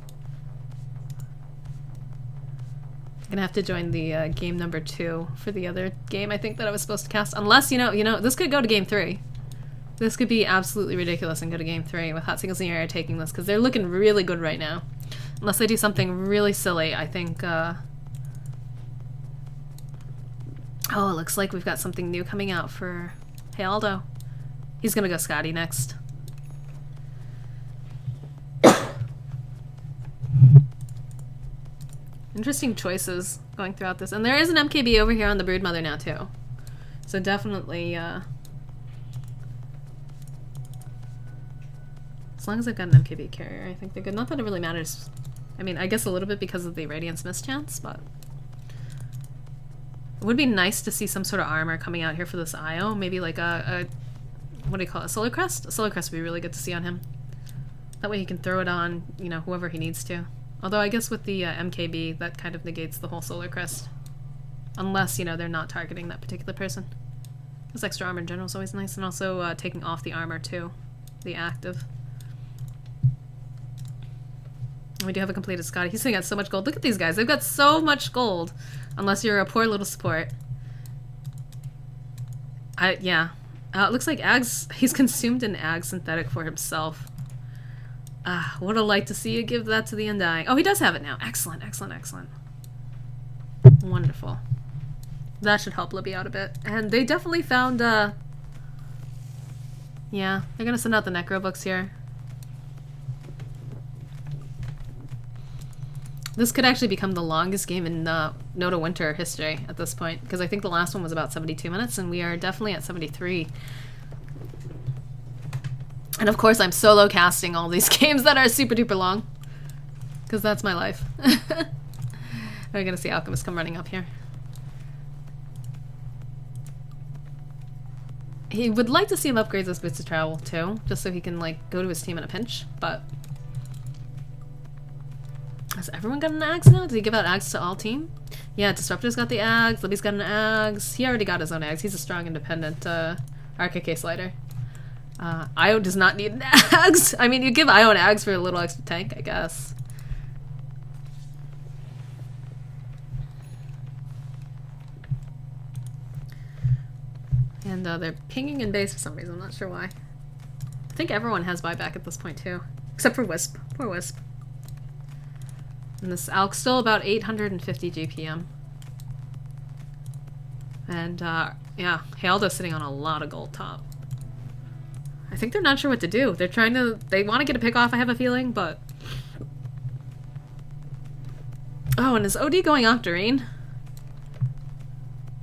I'm gonna have to join the game number 2 for the other game I think that I was supposed to cast. Unless, you know, this could go to game 3. This could be absolutely ridiculous and go to game 3 with Hot Singles in the area taking this, because they're looking really good right now. Unless they do something really silly, I think, oh, it looks like we've got something new coming out for Hey Aldo. He's gonna go Scotty next. Interesting choices going throughout this. And there is an MKB over here on the Broodmother now, too. So definitely, as long as I've got an MKB carrier, I think they're good. Not that it really matters. I mean, I guess a little bit because of the Radiance mischance, but... It would be nice to see some sort of armor coming out here for this IO. Maybe like a what do you call it? A Solar Crest? A Solar Crest would be really good to see on him. That way he can throw it on, you know, whoever he needs to. Although I guess with the MKB, that kind of negates the whole Solar Crest. Unless, you know, they're not targeting that particular person. This extra armor in general is always nice. And also taking off the armor, too. The active. And we do have a completed Scotty. He's got so much gold. Look at these guys. They've got so much gold. Unless you're a poor little support. Yeah. It looks like Ags... He's consumed an Ag synthetic for himself. Would have liked to see you give that to the Undying. Oh, he does have it now. Excellent, excellent, excellent. Wonderful. That should help Libby out a bit. And they definitely found, yeah, they're gonna send out the Necro Books here. This could actually become the longest game in NotA Winter history at this point, because I think the last one was about 72 minutes, and we are definitely at 73. And of course, I'm solo casting all these games that are super duper long, because that's my life. We're gonna see Alchemist come running up here. He would like to see him upgrade those bits of travel too, just so he can like go to his team in a pinch, but Has everyone got an Ags now? Did he give out Ags to all team? Yeah, Disruptor's got the Ags, Libby's got an Ags. He already got his own Ags. He's a strong, independent RKK slider. Io does not need an Ags. I mean, you give Io an Ags for a little extra tank, I guess. And they're pinging in base for some reason. I'm not sure why. I think everyone has buyback at this point too. Except for Wisp. Poor Wisp. And this Alk's still about 850 GPM. And yeah, Haldo's sitting on a lot of gold top. I think they're not sure what to do. They're trying to... They want to get a pick off, I have a feeling, but... Oh, and is OD going off Doreen?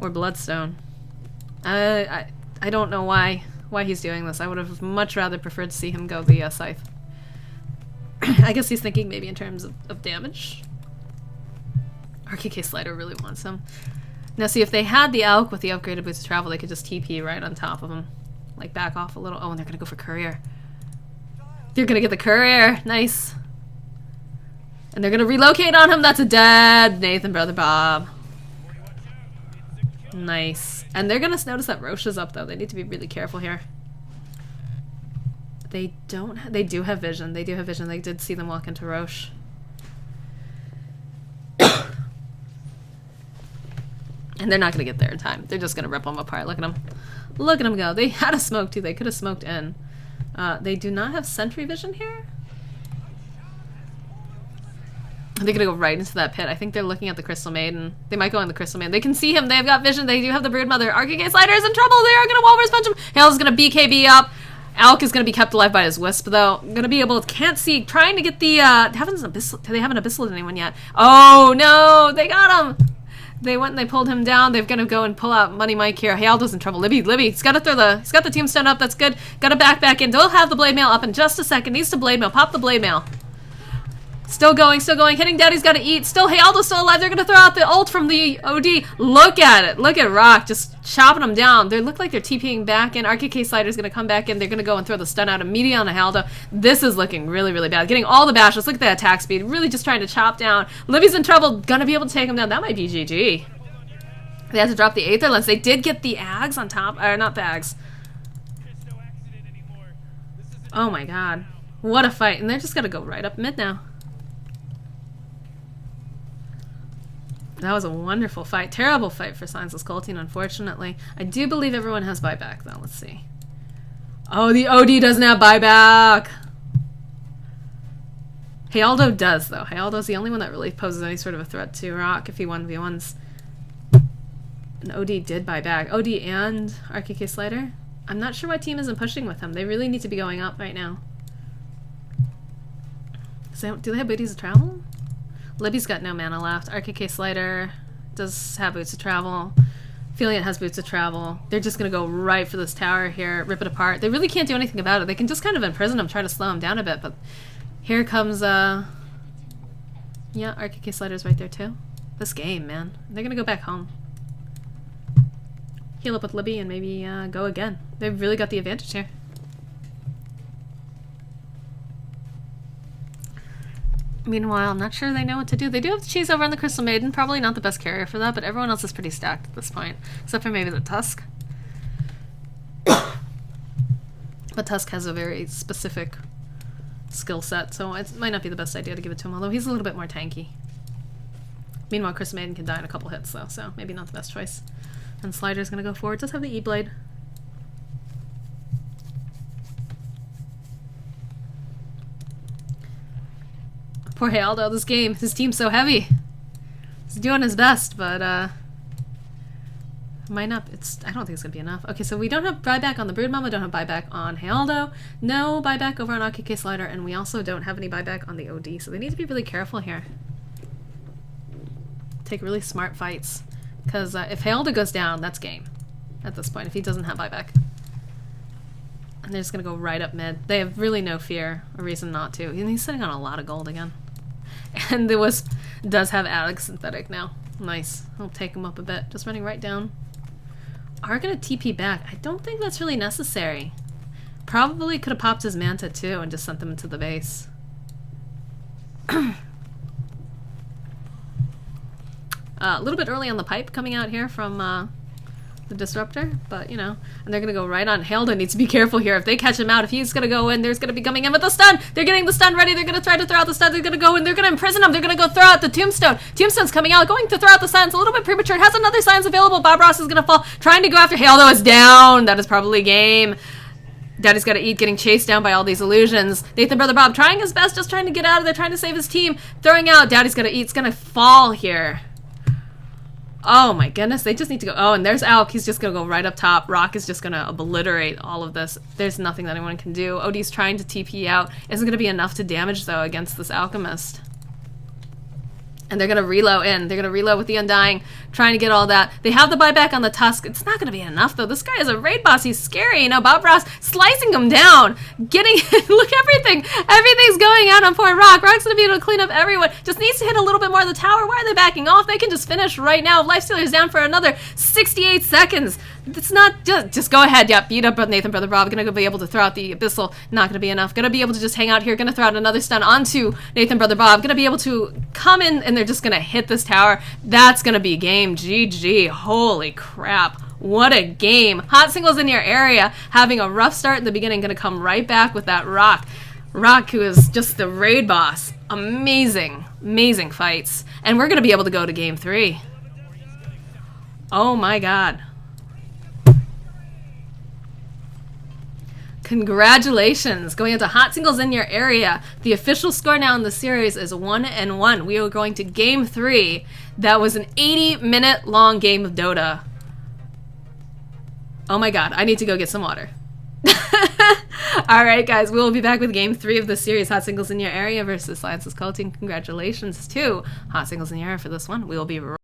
Or Bloodstone? I don't know why he's doing this. I would have much rather preferred to see him go the Scythe. I guess he's thinking maybe in terms of damage. RKK Slider really wants him. Now see, if they had the Alk with the upgraded boots of travel, they could just TP right on top of him. Like back off a little. Oh, and they're gonna go for Courier. They're gonna get the Courier. Nice. And they're gonna relocate on him. That's a dead Nathan, Brother Bob. Nice. And they're gonna notice that Roche is up though. They need to be really careful here. They don't. They do have vision. They do have vision. They did see them walk into Roche. And they're not gonna get there in time. They're just gonna rip them apart. Look at them. Look at them go. They had a smoke too. They could have smoked in. They do not have sentry vision here. They're gonna go right into that pit. I think they're looking at the Crystal Maiden. They might go on the Crystal Maiden. They can see him. They've got vision. They do have the Broodmother. RKK Slider is in trouble. They are gonna Walrus punch him. Hale's gonna BKB up. Alk is gonna be kept alive by his Wisp though. Gonna be able to... Can't see. Trying to get the... They haven't abyssal anyone yet. Oh no! They got him! They went and they pulled him down. They're gonna go and pull out Money Mike here. Haldo's in trouble. Libby, he's gotta throw the... He's got the team stone up. That's good. Gotta back in. They'll have the Blade Mail up in just a second. Needs to Blade Mail. Pop the Blade Mail. Still going. Hitting Daddy's gotta eat. Still, Haldo's still alive. They're gonna throw out the ult from the OD. Look at it. Look at Rock just chopping them down. They look like they're TPing back in. RKK Slider's gonna come back in. They're gonna go and throw the stun out immediately on Haldo. This is looking really, really bad. Getting all the bashes. Look at that attack speed. Really just trying to chop down. Libby's in trouble. Gonna be able to take him down. That might be GG. They had to drop the Aether Lens. They did get the Ags on top. Or not the Ags. Oh my god. What a fight. And they're just gonna go right up mid now. That was a wonderful fight. Terrible fight for Senseless Koltin, unfortunately. I do believe everyone has buyback, though. Let's see. Oh, the OD doesn't have buyback! Haldo does, though. Haldo's the only one that really poses any sort of a threat to Rock if he 1v1s. And OD did buy back. OD and RKK Slider? I'm not sure why team isn't pushing with him. They really need to be going up right now. Do they have booties of travel? Libby's got no mana left. RKK Slider does have boots of travel. Feeling it has boots of travel. They're just gonna go right for this tower here, rip it apart. They really can't do anything about it. They can just kind of imprison him, try to slow him down a bit, but here comes yeah, RKK Slider's right there too. This game, man. They're gonna go back home. Heal up with Libby and maybe go again. They've really got the advantage here. Meanwhile, I'm not sure they know what to do. They do have the cheese over on the Crystal Maiden. Probably not the best carrier for that, but everyone else is pretty stacked at this point. Except for maybe the Tusk. But Tusk has a very specific skill set, so it might not be the best idea to give it to him, although he's a little bit more tanky. Meanwhile, Crystal Maiden can die in a couple hits, though, so maybe not the best choice. And Slider's gonna go forward. Does have the E-Blade. Poor Haldo, this game, his team's so heavy. He's doing his best, but might not. I don't think it's gonna be enough. Okay, so we don't have buyback on the Broodmama, don't have buyback on Haldo, no buyback over on RKK Slider, and we also don't have any buyback on the OD, so they need to be really careful here. Take really smart fights, because if Haldo goes down, that's game at this point, if he doesn't have buyback. And they're just gonna go right up mid. They have really no fear or reason not to. And he's sitting on a lot of gold again. And the Wisp does have Alex Synthetic now. Nice. I'll take him up a bit. Just running right down. Are gonna TP back. I don't think that's really necessary. Probably could have popped his Manta too and just sent them into the base. A little bit early on the pipe coming out here from the disruptor, but you know, and they're gonna go right on. Helda needs to be careful here. If they catch him out, if he's gonna go in, there's gonna be coming in with the stun. They're getting the stun ready. They're gonna try to throw out the stun. They're gonna go in. They're gonna imprison him. They're gonna go throw out the tombstone. Tombstone's coming out, going to throw out the signs. A little bit premature. It has another signs available. Bob Ross is gonna fall, trying to go after Helda. Is down. That is probably game. Daddy's gotta eat, getting chased down by all these illusions. Nathan Brother Bob trying his best, just trying to get out of there, trying to save his team. Throwing out. Daddy's gotta eat. It's gonna fall here. Oh my goodness, they just need to go. Oh, and there's Alk. He's just going to go right up top. Rock is just going to obliterate all of this. There's nothing that anyone can do. OD's trying to TP out. Isn't going to be enough to damage, though, against this Alchemist. And they're going to reload in. They're going to reload with the Undying, trying to get all that. They have the buyback on the Tusk. It's not going to be enough, though. This guy is a raid boss. He's scary. You know, Bob Ross slicing him down. Getting, look, everything's going out on poor Rock. Rock's going to be able to clean up everyone. Just needs to hit a little bit more of the tower. Why are they backing off? They can just finish right now. Lifestealer's down for another 68 seconds. It's not, just go ahead. Yeah, beat up Nathan Brother Bob. Gonna be able to throw out the Abyssal. Not gonna be enough. Gonna be able to just hang out here. Gonna throw out another stun onto Nathan Brother Bob. Gonna be able to come in and they're just gonna hit this tower. That's gonna be game. GG. Holy crap. What a game. Hot Singles in your area. Having a rough start in the beginning. Gonna come right back with that Rock. Rock, who is just the raid boss. Amazing. Amazing fights. And we're gonna be able to go to game 3. Oh my god. Congratulations, going into Hot Singles in your area. The official score now in the series is 1-1. We are going to game 3. That was an 80-minute long game of Dota. Oh my god, I need to go get some water. Alright guys, we will be back with game 3 of the series, Hot Singles in your area versus SiK's Koltin. Congratulations to Hot Singles in your area for this one. We will be